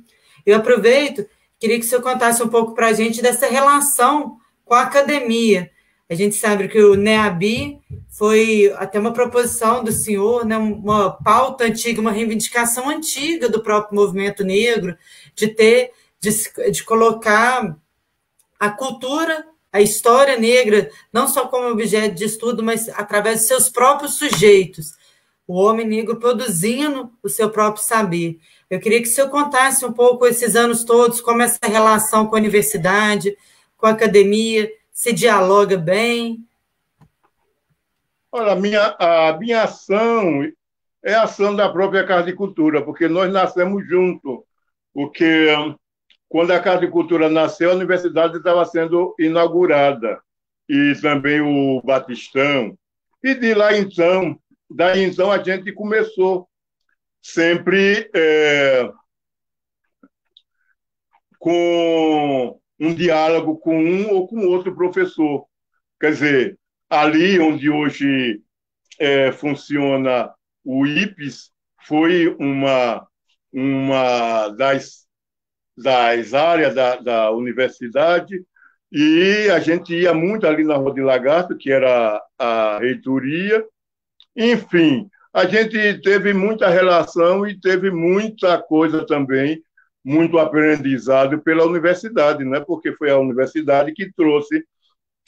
Eu aproveito, queria que o senhor contasse um pouco para a gente dessa relação com a academia. A gente sabe que o NEABI foi até uma proposição do senhor, né, uma pauta antiga, uma reivindicação antiga do próprio movimento negro, de colocar a cultura, a história negra, não só como objeto de estudo, mas através de seus próprios sujeitos. O homem negro produzindo o seu próprio saber. Eu queria que o senhor contasse um pouco esses anos todos, como essa relação com a universidade, com a academia, se dialoga bem. Olha, a minha ação é a ação da própria Casa de Cultura, porque nós nascemos juntos. Porque quando a Casa de Cultura nasceu, a universidade estava sendo inaugurada, e também o Batistão. E de lá, então, daí então a gente começou sempre com um diálogo com um ou com outro professor. Quer dizer, ali onde hoje funciona o IPES, foi uma das áreas da universidade, e a gente ia muito ali na Rua de Lagarto, que era a reitoria. Enfim, a gente teve muita relação e teve muita coisa também, muito aprendizado pela universidade, né? Porque foi a universidade que trouxe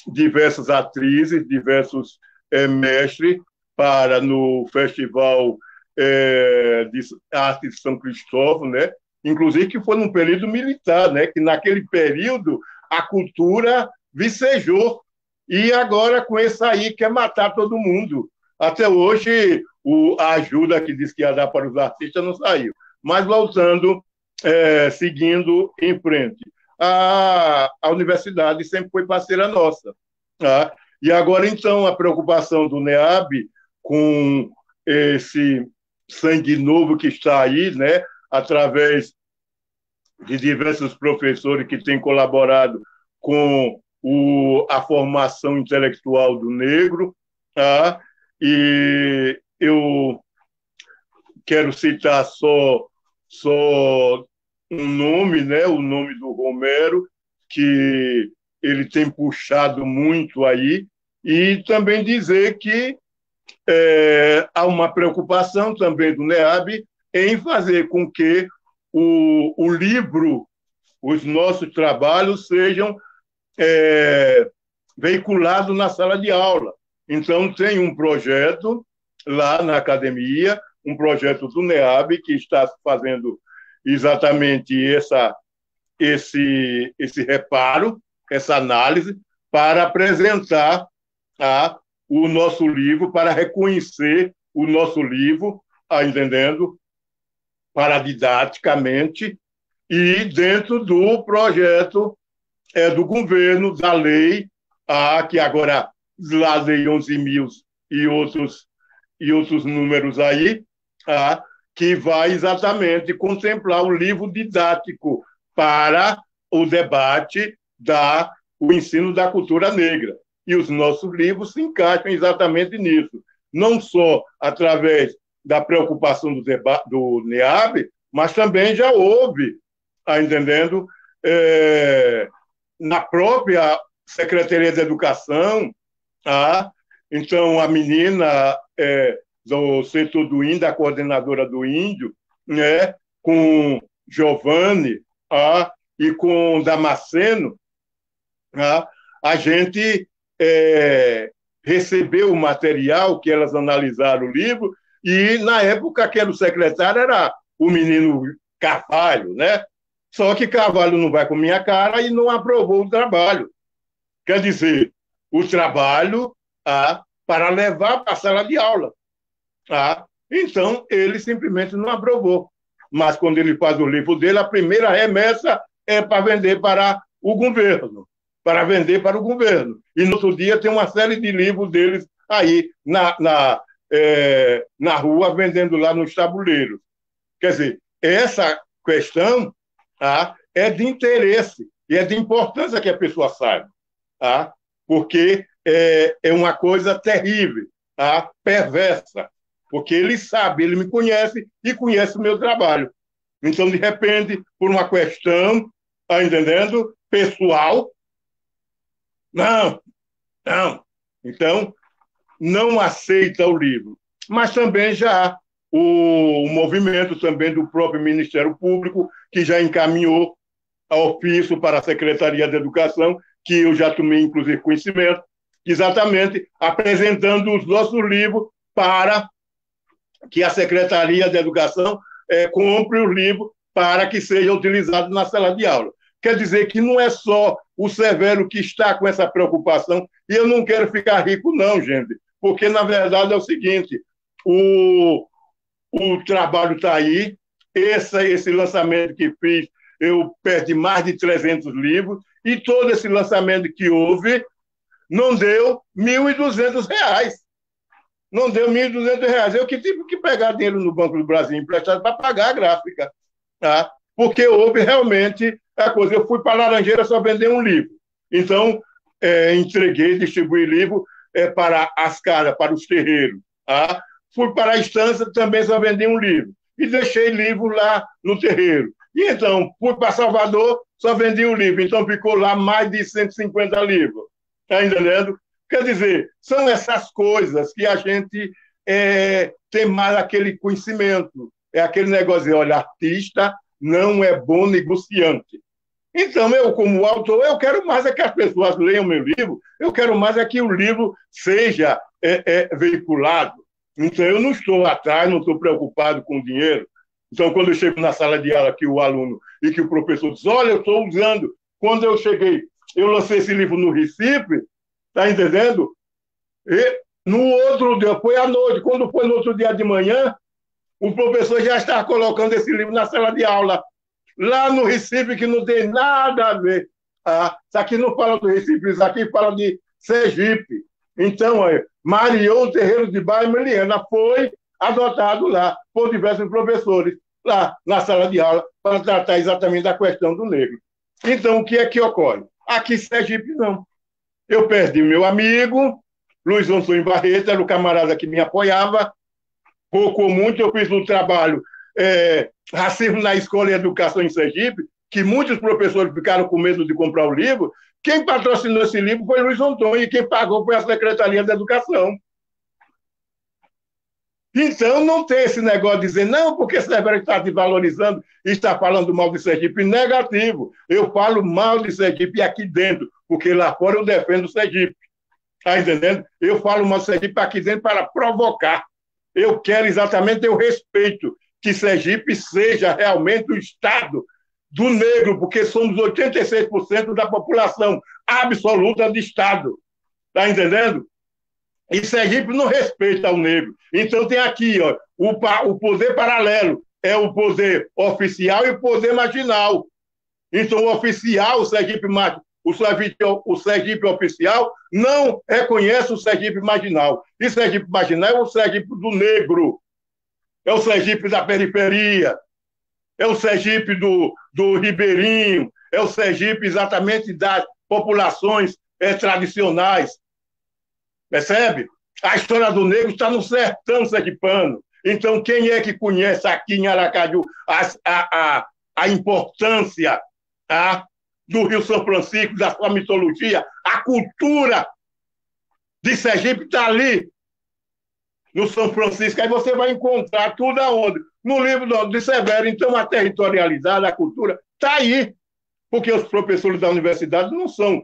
diversas atrizes, diversos mestres para no Festival de Arte de São Cristóvão, né? Inclusive que foi num período militar, né? Que naquele período a cultura vicejou, e agora com esse aí quer matar todo mundo. Até hoje a ajuda que disse que ia dar para os artistas não saiu. Mas voltando, seguindo em frente, a universidade sempre foi parceira nossa. Tá? E agora, então, a preocupação do NEAB com esse sangue novo que está aí, né, através de diversos professores que têm colaborado com a formação intelectual do negro. Tá? E eu quero citar só um nome, né, o nome do Romero, que ele tem puxado muito aí, e também dizer que há uma preocupação também do NEAB em fazer com que o livro, os nossos trabalhos sejam veiculados na sala de aula, Então, tem um projeto lá na academia, um projeto do NEAB, que está fazendo exatamente esse reparo, essa análise, para apresentar o nosso livro, para reconhecer o nosso livro, entendendo, paradidaticamente, e dentro do projeto do governo, da lei, que agora a lei 11.000 e outros números aí, que vai exatamente contemplar o livro didático para o debate o ensino da cultura negra. E os nossos livros se encaixam exatamente nisso, não só através da preocupação do NEAB, mas também já houve, entendendo, na própria Secretaria de Educação, então a menina do setor do Índio, a coordenadora do Índio, né, com Giovanni e com Damasceno, a gente recebeu o material, que elas analisaram o livro, e na época que era o secretário era o menino Carvalho, né? Só que Carvalho não vai com minha cara e não aprovou o trabalho. Quer dizer, o trabalho para levar para a sala de aula. Então, ele simplesmente não aprovou. Mas quando ele faz o livro dele, a primeira remessa é para vender para o governo. Para vender para o governo. E no outro dia tem uma série de livros deles aí na rua, vendendo lá nos tabuleiros. Quer dizer, essa questão é de interesse e é de importância que a pessoa saiba. Porque é uma coisa terrível, perversa. Porque ele sabe, ele me conhece e conhece o meu trabalho. Então, de repente, por uma questão, entendendo, pessoal, não. Então, não aceita o livro. Mas também já há o movimento também do próprio Ministério Público, que já encaminhou a ofício para a Secretaria de Educação, que eu já tomei, inclusive, conhecimento, exatamente apresentando os nossos livros para que a Secretaria de Educação compre o livro para que seja utilizado na sala de aula. Quer dizer que não é só o Severo que está com essa preocupação, e eu não quero ficar rico não, gente, porque, na verdade, é o seguinte, o trabalho está aí, esse lançamento que fiz, eu perdi mais de 300 livros, e todo esse lançamento que houve não deu R$ 1.200. Não deu R$ 1.200. Eu que tive que pegar dinheiro no Banco do Brasil emprestado para pagar a gráfica. Porque houve realmente a coisa. Eu fui para Laranjeira só vender um livro. Então, entreguei, distribuí livro para as casas, para os terreiros. Fui para a Estância, também só vendi um livro. E deixei livro lá no terreiro. E então, fui para Salvador, só vendi um livro. Então, ficou lá mais de 150 livros. Está entendendo? Quer dizer, são essas coisas que a gente tem mais aquele conhecimento. É aquele negócio de, olha, artista não é bom negociante. Então, eu, como autor, eu quero mais é que as pessoas leiam meu livro, eu quero mais é que o livro seja veiculado. Então, eu não estou atrás, não estou preocupado com o dinheiro. Então, quando eu chego na sala de aula, que o aluno e que o professor diz, olha, eu estou usando. Quando eu cheguei, eu lancei esse livro no Recife, está entendendo? E no outro dia, foi à noite, quando foi no outro dia de manhã, o professor já estava colocando esse livro na sala de aula, lá no Recife, que não tem nada a ver. Isso aqui não fala do Recife, isso aqui fala de Sergipe. Então, Mariou o terreiro de Bairro Meliana foi adotado lá por diversos professores, lá na sala de aula, para tratar exatamente da questão do negro. Então, o que é que ocorre? Aqui em Sergipe, não. Eu perdi meu amigo, Luiz Antônio Barreto, era o camarada que me apoiava, pouco ou muito eu fiz um trabalho Racismo na Escola e Educação em Sergipe, que muitos professores ficaram com medo de comprar o livro. Quem patrocinou esse livro foi Luiz Antônio, e quem pagou foi a Secretaria da Educação. Então, não tem esse negócio de dizer, não, porque Severo está desvalorizando e está falando mal de Sergipe. Negativo. Eu falo mal de Sergipe aqui dentro, porque lá fora eu defendo Sergipe. Está entendendo? Eu falo uma Sergipe aqui dentro para provocar. Eu quero exatamente, eu respeito que Sergipe seja realmente o estado do negro, porque somos 86% da população absoluta do estado. Está entendendo? E Sergipe não respeita o negro. Então tem aqui ó, o poder paralelo, é o poder oficial e o poder marginal. Então o oficial, o Sergipe oficial não reconhece o Sergipe marginal. E Sergipe marginal é o Sergipe do negro, é o Sergipe da periferia, é o Sergipe do ribeirinho, é o Sergipe exatamente das populações tradicionais. Percebe? A história do negro está no sertão sergipano. Então, quem é que conhece aqui em Aracaju a importância do Rio São Francisco, da sua mitologia, a cultura de Sergipe está ali, no São Francisco. Aí você vai encontrar tudo aonde? No livro de Severo. Então, a territorialidade, a cultura, está aí. Porque os professores da universidade não são,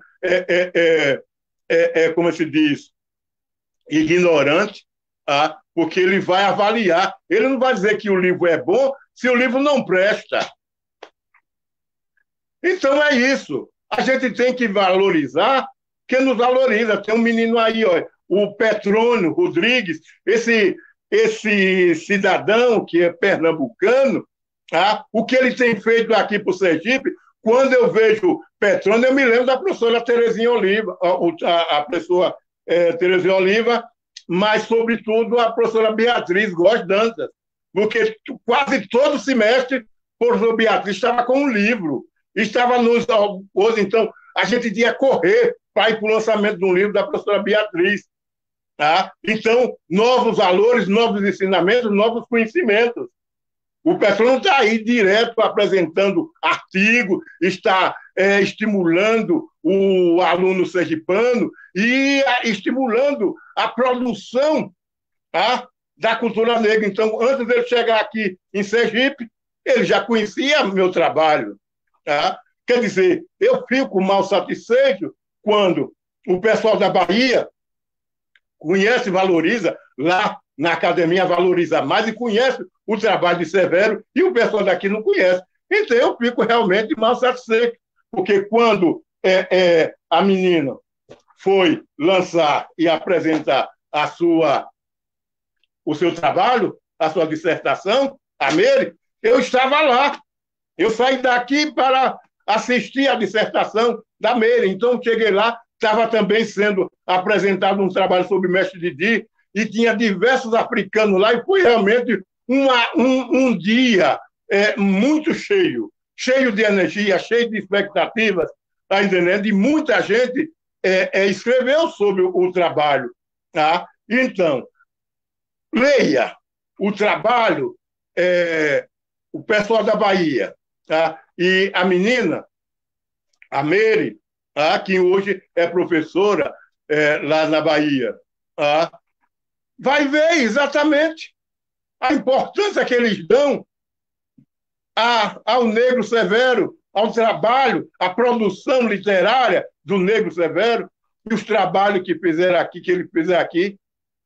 como se diz, ignorantes, porque ele vai avaliar. Ele não vai dizer que o livro é bom se o livro não presta. Então é isso. A gente tem que valorizar quem nos valoriza. Tem um menino aí, ó, o Petrônio Rodrigues, esse cidadão que é pernambucano, o que ele tem feito aqui para o Sergipe. Quando eu vejo Petrônio, eu me lembro da professora Terezinha Oliva, a professora Terezinha Oliva, mas, sobretudo, a professora Beatriz Góes Dantas, porque quase todo semestre a professora Beatriz estava com um livro, estava nos hoje, então, a gente ia correr para ir para o lançamento de um livro da professora Beatriz. Então, novos valores, novos ensinamentos, novos conhecimentos. O Petrônio está aí direto apresentando artigo, está estimulando o aluno sergipano e estimulando a produção da cultura negra. Então, antes dele chegar aqui em Sergipe, ele já conhecia meu trabalho. Quer dizer, eu fico mal satisfeito quando o pessoal da Bahia conhece e valoriza, lá na academia valoriza mais e conhece o trabalho de Severo, e o pessoal daqui não conhece. Então, eu fico realmente mal satisfeito, porque quando a menina foi lançar e apresentar o seu trabalho, a sua dissertação, a Meire, eu estava lá. Eu saí daqui para assistir a dissertação da Meire. Então, cheguei lá, estava também sendo apresentado um trabalho sobre Mestre Didi, e tinha diversos africanos lá, e foi realmente um dia muito cheio de energia, cheio de expectativas, tá entendendo? E muita gente escreveu sobre o trabalho. Então, leia o trabalho, o pessoal da Bahia, e a menina, a Meire, que hoje é professora lá na Bahia, vai ver exatamente a importância que eles dão ao negro Severo, ao trabalho, à produção literária do negro Severo, e os trabalhos que fizeram aqui, que ele fez aqui.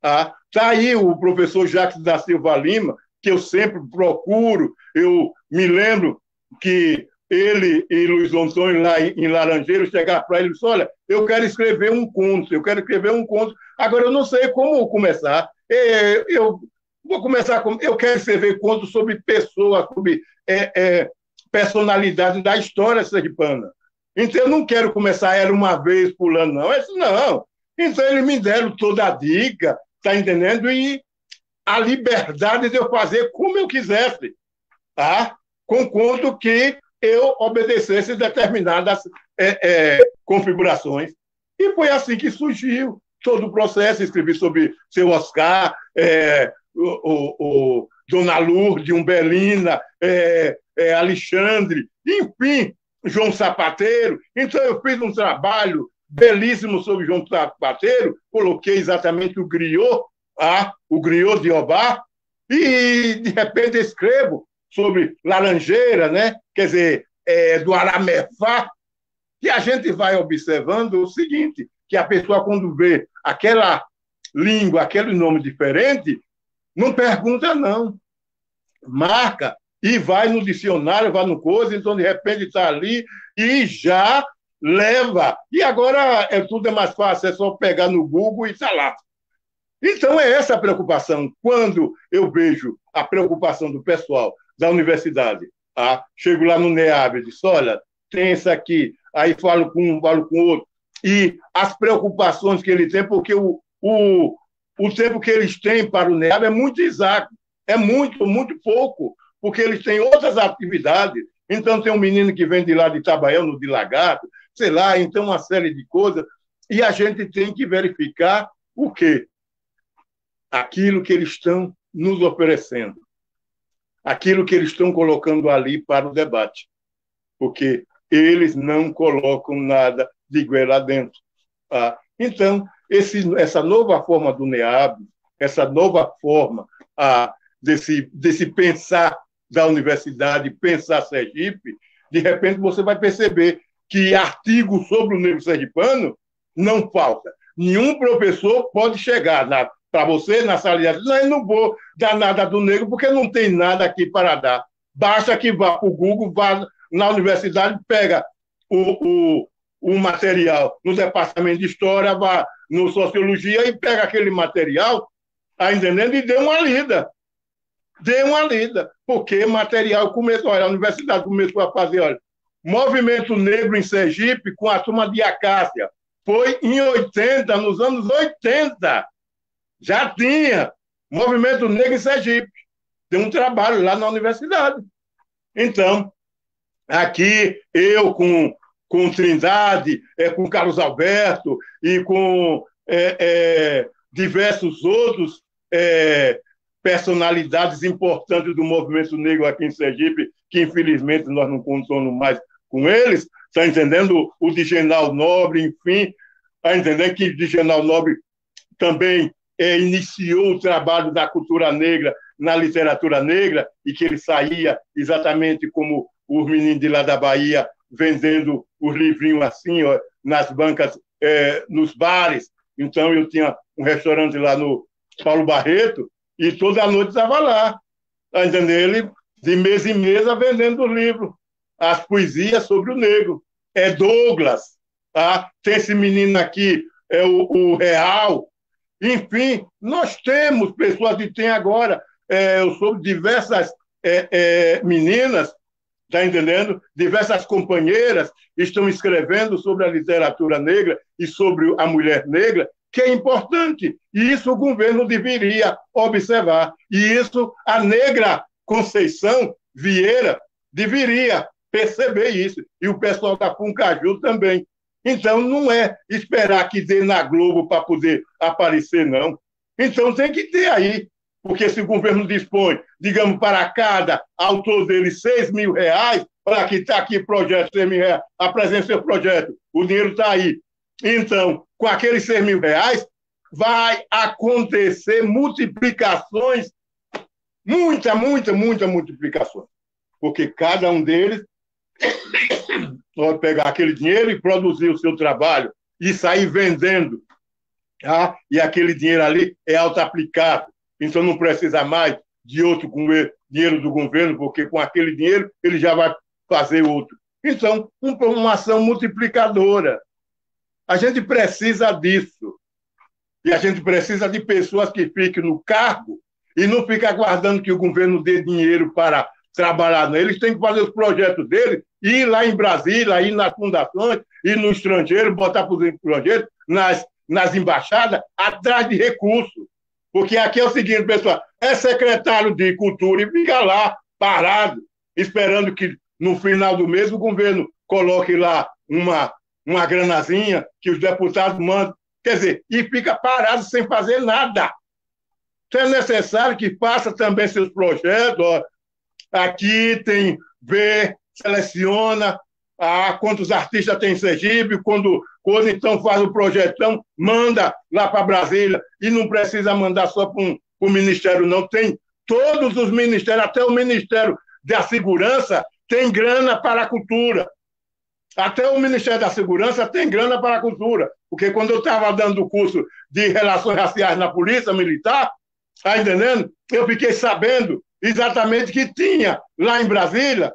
Está aí o professor Jacques da Silva Lima, que eu sempre procuro. Eu me lembro que ele e Luiz Antônio, lá em Laranjeiras, chegaram para ele e disseram: olha, eu quero escrever um conto, agora eu não sei como começar. Eu vou começar eu quero escrever contos sobre pessoas, sobre personalidades da história sergipana. Então, eu não quero começar Era Uma Vez pulando, não. Eu disse, não. Então, eles me deram toda a dica, tá entendendo? E a liberdade de eu fazer como eu quisesse, conquanto que eu obedecesse determinadas configurações. E foi assim que surgiu todo o processo. Escrevi sobre seu Oscar, o Dona Lourdes, Umbelina, Alexandre, enfim, João Sapateiro. Então, eu fiz um trabalho belíssimo sobre João Sapateiro, coloquei exatamente o griot de Obá, e, de repente, escrevo sobre Laranjeira, né? Quer dizer, do Aramefá, e a gente vai observando o seguinte, que a pessoa, quando vê aquela língua, aquele nome diferente, não pergunta, não. Marca e vai no dicionário, vai no coisa, então, de repente, está ali e já leva. E agora tudo é mais fácil, é só pegar no Google e está lá. Então, é essa a preocupação. Quando eu vejo a preocupação do pessoal da universidade, chego lá no NEAB e digo, olha, tem isso aqui, aí falo com um, falo com outro, e as preocupações que ele tem, porque o tempo que eles têm para o NEAB é muito exato, é muito, muito pouco, porque eles têm outras atividades. Então, tem um menino que vem de lá de Itabaiano, de Lagarto, sei lá, então uma série de coisas, e a gente tem que verificar o quê? Aquilo que eles estão nos oferecendo, aquilo que eles estão colocando ali para o debate, porque eles não colocam nada de igual lá dentro. Então, essa nova forma do NEAB, essa nova forma desse pensar da universidade, pensar Sergipe, de repente você vai perceber que artigos sobre o negro sergipano não falta. Nenhum professor pode chegar para você na sala de aula, eu não vou dar nada do negro porque não tem nada aqui para dar. Basta que vá para o Google, vá na universidade, pega o material no departamento de História, vá no Sociologia e pega aquele material, tá entendendo? E dê uma lida. Dê uma lida, porque material começou, olha, a universidade começou a fazer, olha, movimento negro em Sergipe com a turma de Acácia. Foi em 80, nos anos 80. Já tinha movimento negro em Sergipe. Tem um trabalho lá na universidade. Então, aqui eu com Trindade, com Carlos Alberto e com diversos outros personalidades importantes do movimento negro aqui em Sergipe, que infelizmente nós não contamos mais com eles, está entendendo? O Digenal Nobre, enfim, está entendendo que o Digenal Nobre também iniciou o trabalho da cultura negra na literatura negra e que ele saía exatamente como os meninos de lá da Bahia vendendo os livrinhos assim, ó, nas bancas, nos bares. Então, eu tinha um restaurante lá no Paulo Barreto e toda noite estava lá, tá entendendo? Ele, de mesa em mesa, vendendo o livro, as poesias sobre o negro. É Douglas, tá? Tem esse menino aqui, o Real. Enfim, nós temos pessoas que têm agora, eu soube diversas meninas, está entendendo? Diversas companheiras estão escrevendo sobre a literatura negra e sobre a mulher negra, que é importante. E isso o governo deveria observar. E isso a negra Conceição Vieira deveria perceber isso. E o pessoal da Puncaju também. Então, não é esperar que dê na Globo para poder aparecer, não. Então, tem que ter aí. Porque se o governo dispõe, digamos, para cada autor dele R$6 mil, para que está aqui projeto, R$6 mil, apresente seu projeto, o dinheiro está aí. Então, com aqueles R$6 mil, vai acontecer multiplicações, muita multiplicações. Porque cada um deles pode pegar aquele dinheiro e produzir o seu trabalho e sair vendendo. Tá? E aquele dinheiro ali é auto-aplicado. Então não precisa mais de outro dinheiro do governo, porque com aquele dinheiro ele já vai fazer outro. Então, uma ação multiplicadora. A gente precisa disso. E a gente precisa de pessoas que fiquem no cargo e não fiquem aguardando que o governo dê dinheiro para trabalhar. Eles têm que fazer os projetos deles, ir lá em Brasília, ir nas fundações, ir no estrangeiro, botar para os estrangeiros, nas embaixadas, atrás de recursos. Porque aqui é o seguinte, pessoal, é secretário de Cultura e fica lá, parado, esperando que no final do mês o governo coloque lá uma granazinha que os deputados mandam. Quer dizer, e fica parado sem fazer nada. Então é necessário que faça também seus projetos. Ó, aqui tem, seleciona quantos artistas tem em Sergipe, quando então faz o projetão, manda lá para Brasília, e não precisa mandar só para o Ministério, não. Tem todos os ministérios, até o Ministério da Segurança tem grana para a cultura. Até o Ministério da Segurança tem grana para a cultura, porque quando eu estava dando o curso de Relações Raciais na Polícia Militar, tá entendendo? Eu fiquei sabendo exatamente que tinha lá em Brasília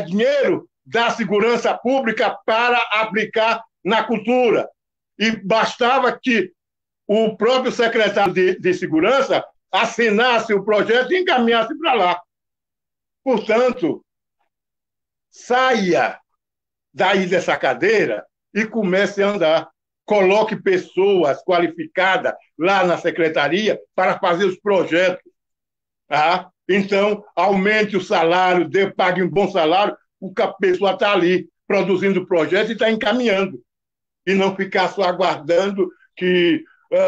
dinheiro da segurança pública para aplicar na cultura. E bastava que o próprio secretário de Segurança assinasse o projeto e encaminhasse para lá. Portanto, saia daí dessa cadeira e comece a andar. Coloque pessoas qualificadas lá na secretaria para fazer os projetos. Tá? Então, aumente o salário, pague um bom salário, porque a pessoa está ali produzindo o projeto e está encaminhando. E não ficar só aguardando que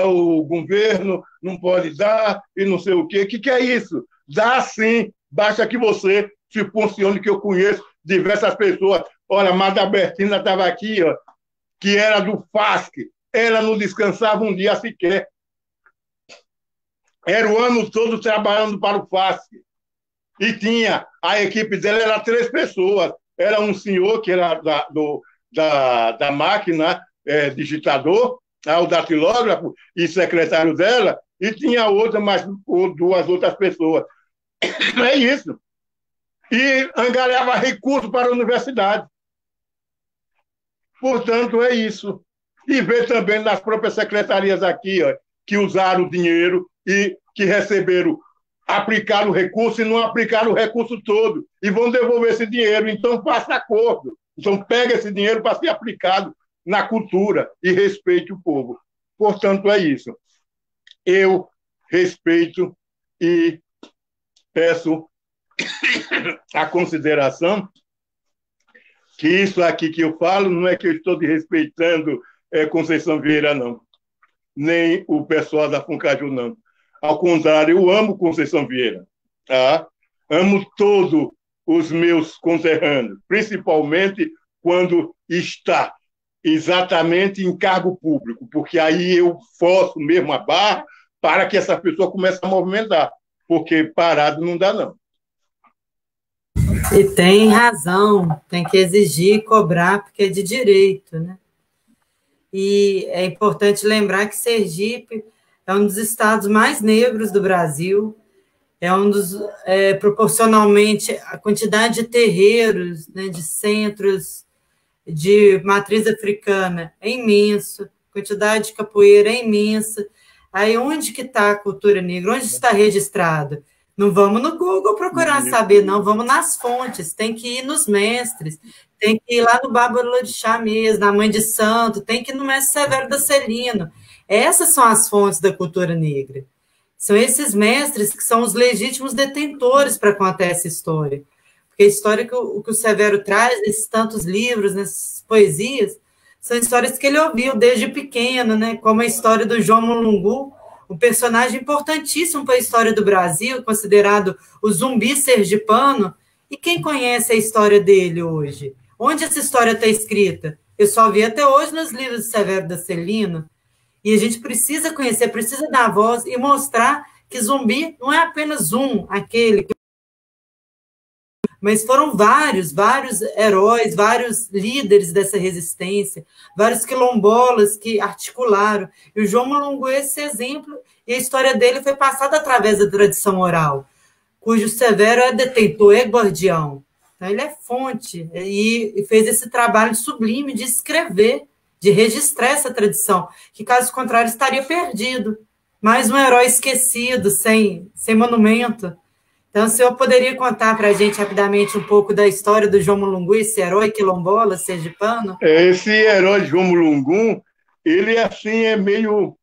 o governo não pode dar e não sei o quê. O que é isso? Dá sim, basta que você se funcione, que eu conheço diversas pessoas. Olha, a Mada Bertina estava aqui, ó, que era do FASC. Ela não descansava um dia sequer. Era o ano todo trabalhando para o FASC. E tinha, a equipe dela era 3 pessoas. Era um senhor que era da máquina digitador, o datilógrafo e secretário dela, e tinha outra, mais 2 outras pessoas. É isso. E angariava recursos para a universidade. Portanto, é isso. E ver também nas próprias secretarias aqui, ó, que usaram o dinheiro e que receberam, aplicaram o recurso e não aplicaram o recurso todo. E vão devolver esse dinheiro. Então, faça acordo. Então, pega esse dinheiro para ser aplicado na cultura e respeite o povo. Portanto, é isso. Eu respeito e peço a consideração que isso aqui que eu falo não é que eu estou desrespeitando Conceição Vieira, não. Nem o pessoal da Funcaju, não. Ao contrário, eu amo Conceição Vieira. Tá? Amo todos os meus conterrâneos, principalmente quando está exatamente em cargo público, porque aí eu forço mesmo a barra para que essa pessoa comece a movimentar, porque parado não dá, não. E tem razão, tem que exigir e cobrar, porque é de direito, né? E é importante lembrar que Sergipe é um dos estados mais negros do Brasil, é um dos, proporcionalmente, a quantidade de terreiros, né, de centros de matriz africana é imenso, a quantidade de capoeira é imensa. Aí onde que está a cultura negra? Onde está registrado? Não vamos no Google procurar saber, não, vamos nas fontes, tem que ir nos mestres, tem que ir lá no Babalorixá mesmo, na Mãe de Santo, tem que ir no mestre Severo da Celino. Essas são as fontes da cultura negra. São esses mestres que são os legítimos detentores para contar essa história. Porque a história que o Severo traz, nesses tantos livros, nessas poesias, são histórias que ele ouviu desde pequeno, né? Como a história do João Mulungu, um personagem importantíssimo para a história do Brasil, considerado o zumbi sergipano. E quem conhece a história dele hoje? Onde essa história está escrita? Eu só vi até hoje nos livros de Severo da Celino. E a gente precisa conhecer, precisa dar voz e mostrar que zumbi não é apenas aquele. Mas foram vários heróis, vários líderes dessa resistência, vários quilombolas que articularam. E o João Mulungu é esse exemplo, e a história dele foi passada através da tradição oral, cujo Severo é detentor, é guardião. Então, ele é fonte, e fez esse trabalho sublime de escrever, de registrar essa tradição, que, caso contrário, estaria perdido. Mais um herói esquecido, sem monumento. Então, o senhor poderia contar para a gente rapidamente um pouco da história do João Mulungu, esse herói quilombola, sergipano? Esse herói João Mulungu, ele assim é meio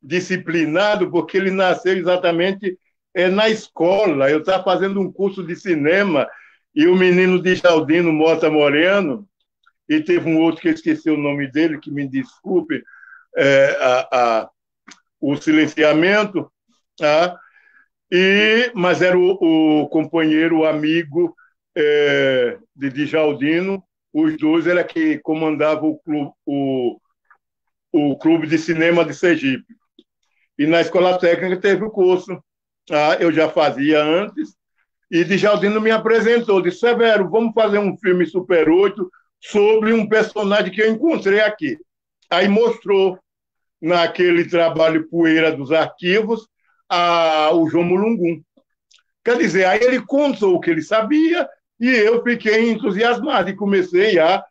disciplinado, porque ele nasceu exatamente na escola. Eu estava fazendo um curso de cinema e o menino de Jaldino Mota Moreno, e teve um outro que eu esqueci o nome dele, que me desculpe o silenciamento, tá? Mas era o companheiro, o amigo de Djaldino, os dois era que comandava o clube de cinema de Sergipe. E na escola técnica teve o curso. Eu já fazia antes, E Djaldino me apresentou, disse, Severo, vamos fazer um filme Super 8 sobre um personagem que eu encontrei aqui. Aí mostrou, naquele trabalho Poeira dos Arquivos, o João Mulungun. Quer dizer, aí ele contou o que ele sabia e eu fiquei entusiasmado e comecei a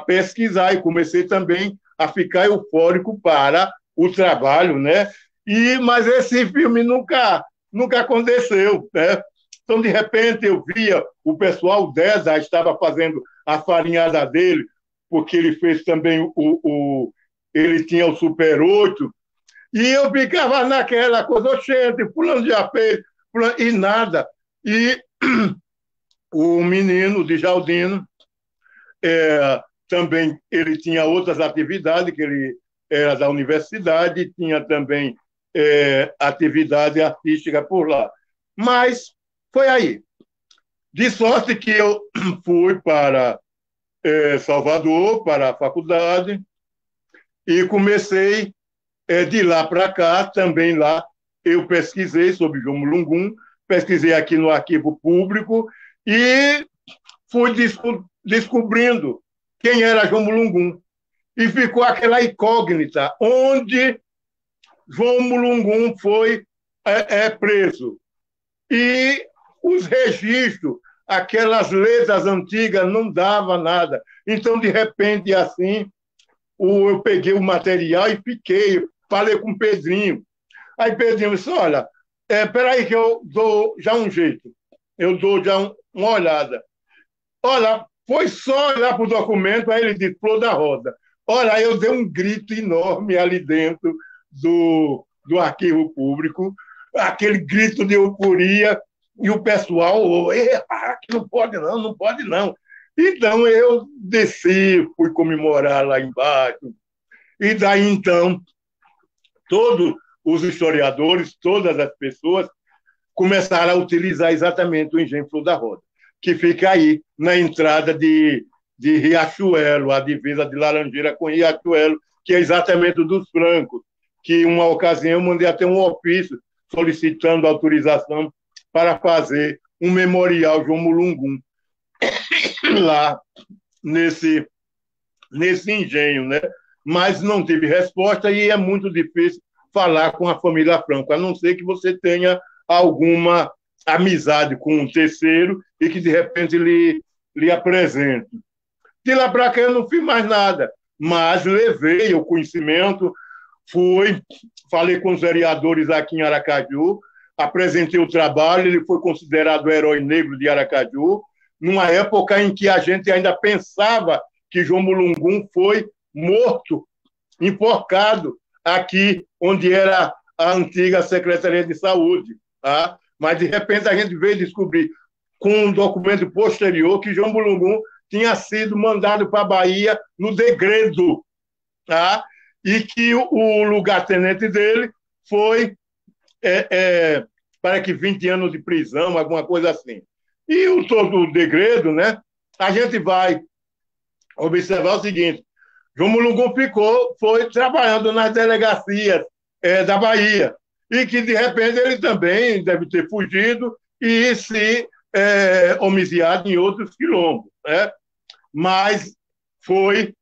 pesquisar e comecei também a ficar eufórico para o trabalho, né? Mas esse filme nunca aconteceu, né? Então, de repente, eu via o pessoal, o Deza estava fazendo a farinhada dele, porque ele fez também ele tinha o Super 8, e eu ficava naquela coisa, oxente, fulano já fez, fulano, e nada. E o menino, o Djaldino, também ele tinha outras atividades, que ele era da universidade, tinha também atividade artística por lá. Mas foi aí. De sorte que eu fui para Salvador, para a faculdade, e comecei de lá para cá, também lá, eu pesquisei sobre João Mulungun, pesquisei aqui no Arquivo Público e fui descobrindo quem era João Mulungun. E ficou aquela incógnita, onde João Mulungun foi preso. E os registros, aquelas letras antigas, não dava nada. Então, de repente, assim, eu peguei o material e falei com o Pedrinho. Aí Pedrinho disse, olha, peraí que eu dou já um jeito, eu dou já uma olhada. Olha, foi só olhar para o documento, aí ele disse, Flor da Rosa. Olha, eu dei um grito enorme ali dentro do Arquivo Público, aquele grito de euforia, e o pessoal, que não pode não, não pode não. Então eu desci, fui comemorar lá embaixo, e daí então todos os historiadores, todas as pessoas começaram a utilizar exatamente o Engenho Flor da Rosa, que fica aí na entrada de Riachuelo, a divisa de Laranjeira com Riachuelo, que é exatamente dos Francos, que uma ocasião eu mandei até um ofício solicitando autorização para fazer um memorial João Mulungun lá nesse engenho, né? Mas não tive resposta e é muito difícil falar com a família Franco, a não ser que você tenha alguma amizade com um terceiro e que, de repente, lhe apresente. De lá para cá eu não fiz mais nada, mas levei o conhecimento, falei com os vereadores aqui em Aracaju, apresentei o trabalho, ele foi considerado o herói negro de Aracaju, numa época em que a gente ainda pensava que João Mulungun foi morto, enforcado, aqui onde era a antiga Secretaria de Saúde. Tá? Mas, de repente, a gente veio descobrir, com um documento posterior, que João Mulungun tinha sido mandado para a Bahia no degredo, tá? E que o lugar-tenente dele foi para que 20 anos de prisão, alguma coisa assim. E todo o degredo, né? A gente vai observar o seguinte, João Mulungun foi trabalhando nas delegacias da Bahia, e que, de repente, ele também deve ter fugido e se homiciado em outros quilombos, né? Mas foi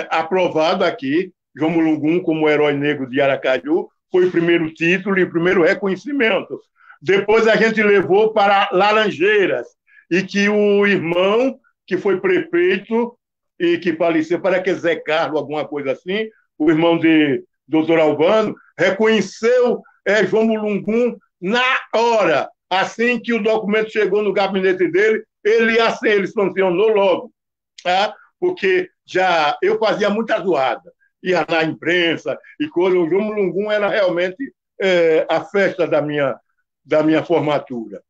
aprovado aqui, João Mulungun como herói negro de Aracaju, foi o primeiro título e o primeiro reconhecimento. Depois a gente levou para Laranjeiras, e que o irmão, que foi prefeito e que faleceu, para que Zé Carlos, alguma coisa assim, o irmão de Dr. Albano, reconheceu João Mulungun na hora. Assim que o documento chegou no gabinete dele, ele sancionou logo, tá? Porque já eu fazia muita zoada, ia na imprensa e coisa. O João Mulungun era realmente a festa da minha formatura.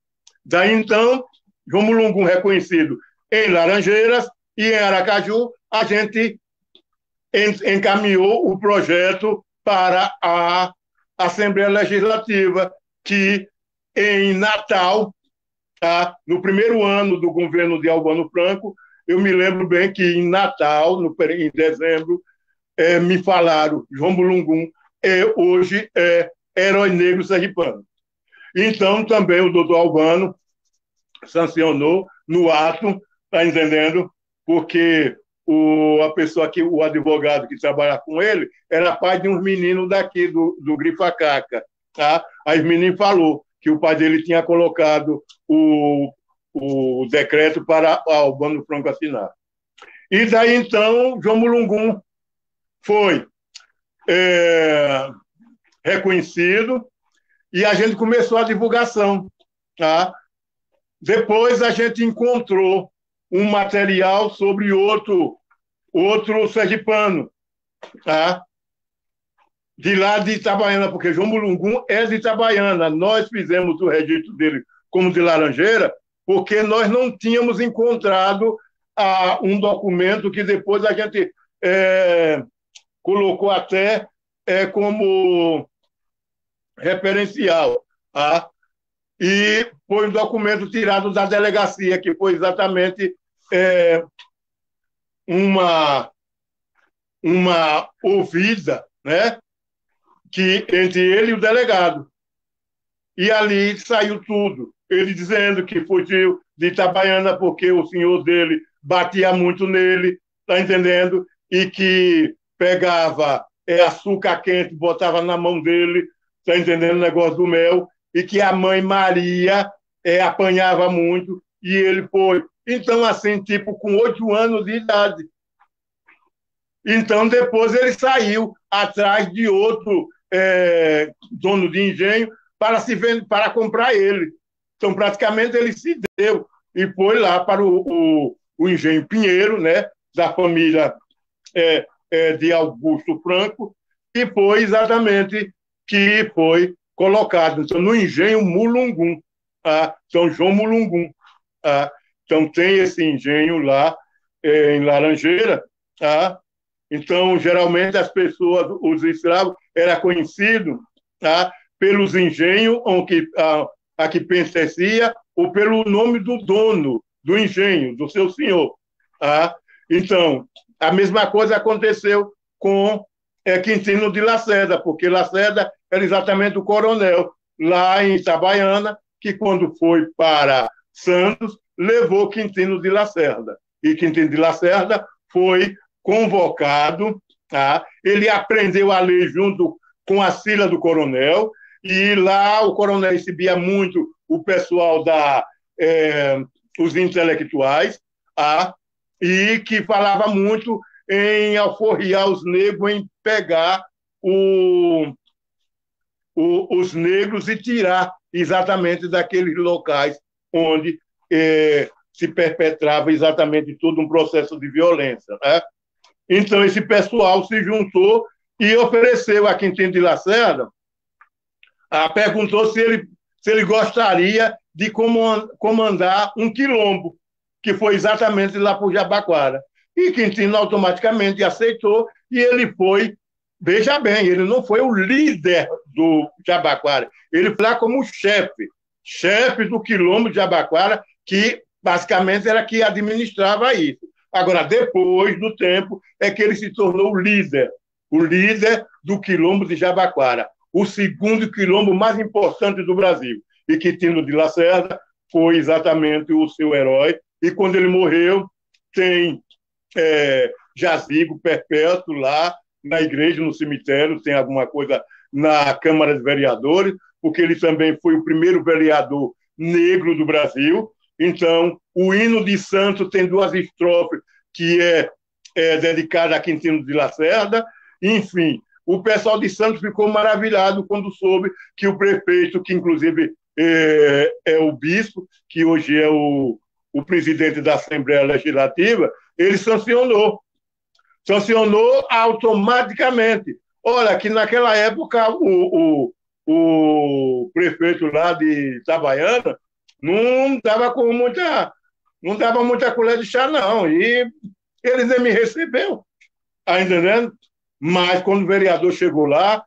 Daí, então, João Mulungun reconhecido em Laranjeiras e em Aracaju, a gente encaminhou o projeto para a Assembleia Legislativa, que em Natal, tá, no primeiro ano do governo de Albano Franco, eu me lembro bem que em Natal, em dezembro, me falaram, João Mulungun hoje é herói negro sergipano. Então, também o doutor Albano sancionou no ato, tá entendendo? Porque o advogado que trabalha com ele era pai de uns meninos daqui do Grifacaca, tá? Aí o menino falou que o pai dele tinha colocado o decreto para o Albano Franco assinar. E daí, então, João Mulungum foi reconhecido e a gente começou a divulgação. Tá? Depois a gente encontrou um material sobre outro sergipano, tá? De lá de Itabaiana, porque João Mulungum é de Itabaiana. Nós fizemos o registro dele como de Laranjeira, porque nós não tínhamos encontrado um documento que depois a gente colocou até como referencial. Tá? E foi um documento tirado da delegacia, que foi exatamente uma ouvida, né? Que entre ele e o delegado. E ali saiu tudo. Ele dizendo que fugiu de Itabaiana porque o senhor dele batia muito nele, tá entendendo? E que pegava açúcar quente, botava na mão dele, tá entendendo o negócio do mel, e que a mãe Maria apanhava muito, e ele foi. Então, assim, tipo, com 8 anos de idade. Então, depois ele saiu atrás de outro dono de engenho para comprar ele. Então, praticamente, ele se deu e foi lá para o engenho Pinheiro, né, da família de Augusto Franco, e foi exatamente que foi colocado. Então, no engenho Mulungum, São João Mulungum. Então, tem esse engenho lá em Laranjeira. Então, geralmente, as pessoas, os escravos, eram conhecidos pelos engenhos a que pertencia ou pelo nome do dono do engenho, do seu senhor. Então, a mesma coisa aconteceu com Quintino de Lacerda, porque Lacerda era exatamente o coronel lá em Itabaiana, que quando foi para Santos, levou Quintino de Lacerda. E Quintino de Lacerda foi convocado, ele aprendeu a lei junto com a Sila do coronel, e lá o coronel recebia muito o pessoal os intelectuais, e que falava muito em alforriar os negros, em pegar os negros e tirar exatamente daqueles locais onde se perpetrava exatamente todo um processo de violência. Né? Então, esse pessoal se juntou e ofereceu a Quintino de Lacerda, perguntou se ele gostaria de comandar um quilombo, que foi exatamente lá para o Jabaquara. E Quintino automaticamente aceitou, e ele foi, veja bem, ele não foi o líder do Jabaquara, ele foi lá como chefe do quilombo de Jabaquara, que basicamente era que administrava isso. Agora, depois do tempo, é que ele se tornou o líder do quilombo de Jabaquara, o segundo quilombo mais importante do Brasil. E Quintino de Lacerda foi exatamente o seu herói. E quando ele morreu, tem jazigo perpétuo lá na igreja, no cemitério, tem alguma coisa na Câmara de Vereadores, porque ele também foi o primeiro vereador negro do Brasil. Então, o hino de Santos tem 2 estrofes que é dedicada a Quintino de Lacerda. Enfim, o pessoal de Santos ficou maravilhado quando soube que o prefeito, que inclusive é o bispo, que hoje é o presidente da Assembleia Legislativa, ele sancionou automaticamente. Olha, que naquela época o prefeito lá de Itabaiana não dava muita colher de chá, não. E eles nem me recebeu, tá entendendo? Mas quando o vereador chegou lá,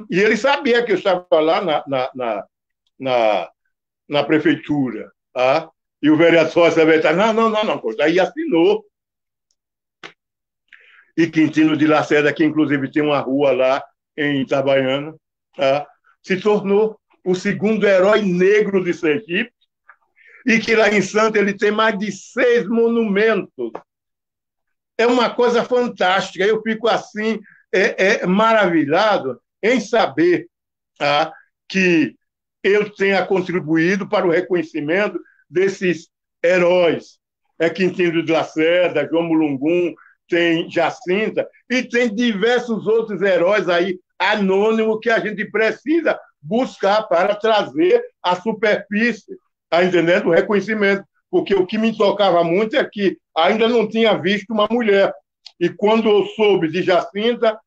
e ele sabia que eu estava lá na prefeitura, tá? E o vereador só não, aí assinou. E Quintino de Lacerda, que inclusive tem uma rua lá em Itabaiana, se tornou o segundo herói negro de Sergipe. e que lá em Santos ele tem mais de 6 monumentos. É uma coisa fantástica. Eu fico assim, maravilhado em saber, tá, que eu tenha contribuído para o reconhecimento desses heróis. Quintino de Lacerda, João Mulungum, tem Jacinta, e tem diversos outros heróis aí anônimos que a gente precisa buscar para trazer à superfície, tá entendendo? O reconhecimento. Porque o que me tocava muito é que ainda não tinha visto uma mulher. E quando eu soube de Jacinta,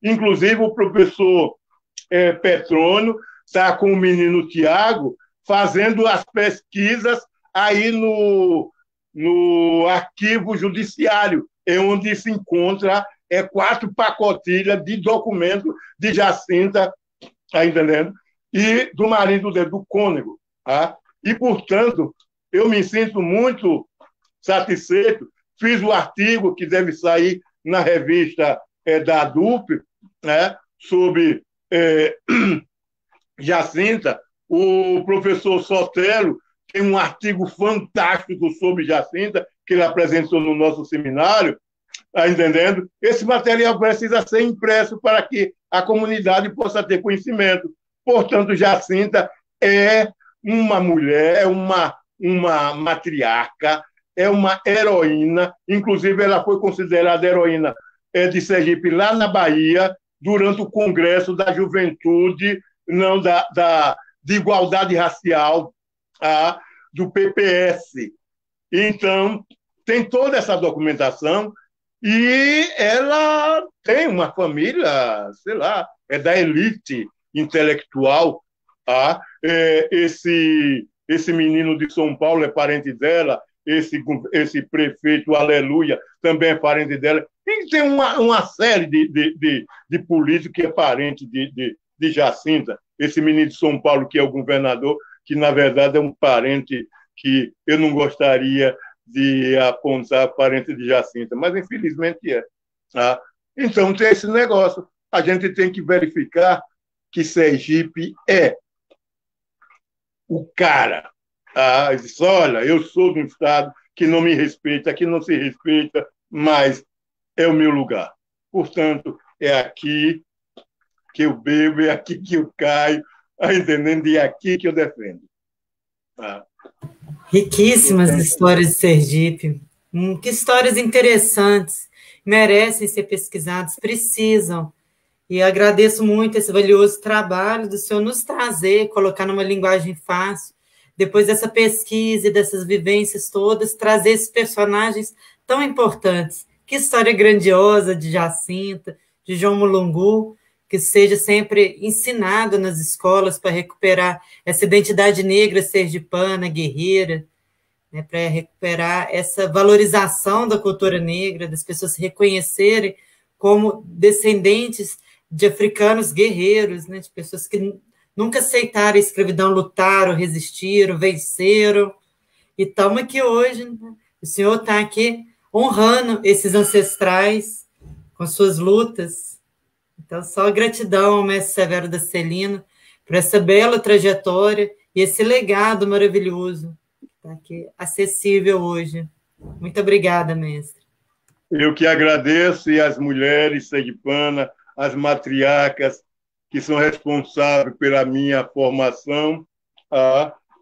inclusive o professor Petrônio está com o menino Tiago fazendo as pesquisas aí no arquivo judiciário, onde se encontra 4 pacotilhas de documentos de Jacinta, tá entendendo? E do marido dele, do Cônego. Tá? E, portanto, eu me sinto muito satisfeito. Fiz o artigo que deve sair na revista da ADUP, né, sobre Jacinta. O professor Sotelo tem um artigo fantástico sobre Jacinta, que ele apresentou no nosso seminário, tá entendendo? Esse material precisa ser impresso para que a comunidade possa ter conhecimento. Portanto, Jacinta é uma mulher, é uma matriarca, é uma heroína, inclusive ela foi considerada heroína de Sergipe lá na Bahia, durante o Congresso da Juventude, não de Igualdade Racial, do PPS. Então, tem toda essa documentação e ela tem uma família, sei lá, da elite intelectual. Esse menino de São Paulo é parente dela, esse prefeito Aleluia também é parente dela. E tem uma série de políticos que é parente de Jacinta. Esse menino de São Paulo, que é o governador, que, na verdade, é um parente que eu não gostaria de apontar parente de Jacinta, mas, infelizmente, é. Tá? Então, tem esse negócio. A gente tem que verificar que Sergipe é o cara. Diz, olha, eu sou de um estado que não me respeita, que não se respeita, mas é o meu lugar. Portanto, é aqui que eu bebo, é aqui que eu caio, entendendo? E é aqui que eu defendo. Riquíssimas histórias de Sergipe. Que histórias interessantes. Merecem ser pesquisadas, precisam. E agradeço muito esse valioso trabalho do senhor nos trazer, colocar numa linguagem fácil, depois dessa pesquisa e dessas vivências todas, trazer esses personagens tão importantes. Que história grandiosa de Jacinta, de João Mulungu, que seja sempre ensinado nas escolas para recuperar essa identidade negra sergipana, guerreira, né, para recuperar essa valorização da cultura negra, das pessoas se reconhecerem como descendentes de africanos guerreiros, né, de pessoas que nunca aceitaram a escravidão, lutaram, resistiram, venceram. E estamos aqui hoje, né? O senhor está aqui honrando esses ancestrais com suas lutas. Então, só gratidão ao mestre Severo da Celina por essa bela trajetória e esse legado maravilhoso que está aqui acessível hoje. Muito obrigada, mestre. Eu que agradeço, e as mulheres sergipanas, as matriarcas que são responsáveis pela minha formação,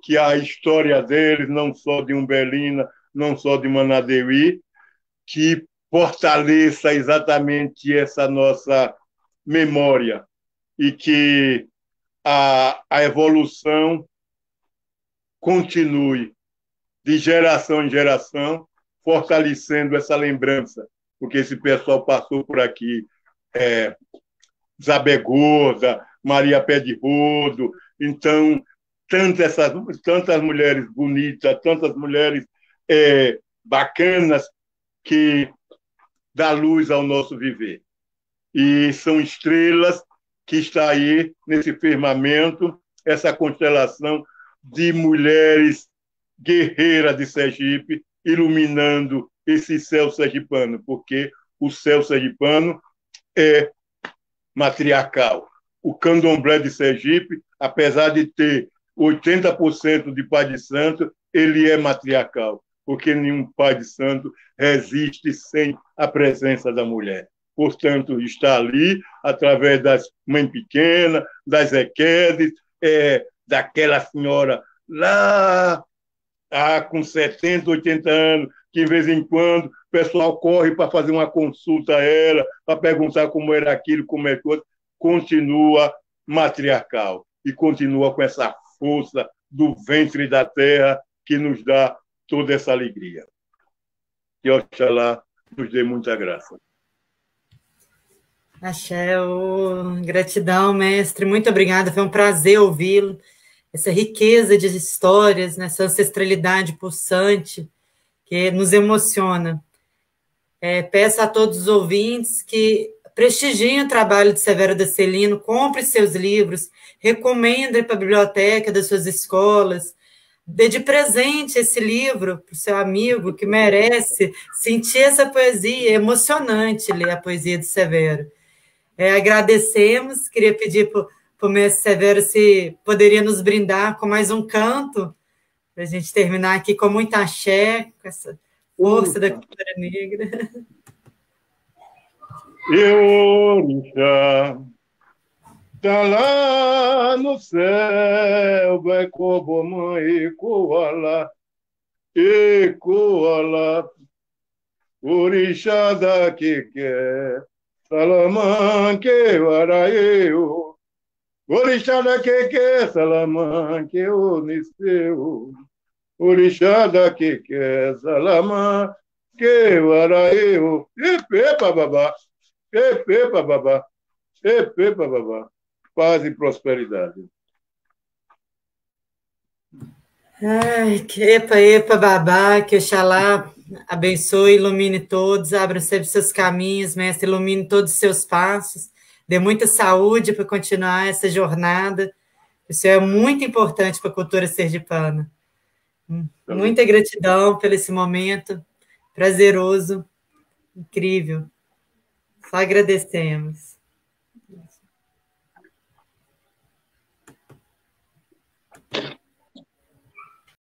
que a história deles, não só de Umbelina, não só de Manadeuí, que fortaleça exatamente essa nossa memória e que a evolução continue de geração em geração, fortalecendo essa lembrança, porque esse pessoal passou por aqui, Zabegosa, Maria Pé de Rodo, então, tantas mulheres bonitas, tantas mulheres bacanas que dá luz ao nosso viver. E são estrelas que está aí nesse firmamento, essa constelação de mulheres guerreiras de Sergipe, iluminando esse céu sergipano, porque o céu sergipano é matriarcal. O candomblé de Sergipe, apesar de ter 80% de pai de santo, ele é matriarcal, porque nenhum pai de santo resiste sem a presença da mulher. Portanto, está ali, através das mães pequenas, das Equedes, daquela senhora lá, com 70, 80 anos, que, de vez em quando, o pessoal corre para fazer uma consulta a ela, para perguntar como era aquilo, como é coisa, continua matriarcal e continua com essa força do ventre da terra que nos dá toda essa alegria. Que Oxalá nos dê muita graça. Axé, gratidão, mestre, muito obrigada, foi um prazer ouvi-lo, essa riqueza de histórias, nessa ancestralidade pulsante que nos emociona. Peço a todos os ouvintes que prestigiem o trabalho de Severo da Celino, compre seus livros, recomendem para a biblioteca das suas escolas, dê de presente esse livro para o seu amigo que merece sentir essa poesia, é emocionante ler a poesia de Severo. Agradecemos, queria pedir para o mestre Severo se poderia nos brindar com mais um canto, para a gente terminar aqui com muita axé, com essa força da cultura negra. Orixá, tá lá no céu, vai como mãe Ecoalá, Orixá da que quer, Salamanque, Varaeu, Orixá da que quer, Salamanque, Oniceu, Orixá da que quer, Salamanque, Varaeu, Epepa, babá, Epepa, babá, Epepa, babá, paz e prosperidade. Ai, que epa, babá, que Oxalá abençoe, ilumine todos, abra sempre seus caminhos, mestre, ilumine todos os seus passos, dê muita saúde para continuar essa jornada. Isso é muito importante para a cultura sergipana. Muita gratidão por esse momento prazeroso, incrível. Só agradecemos.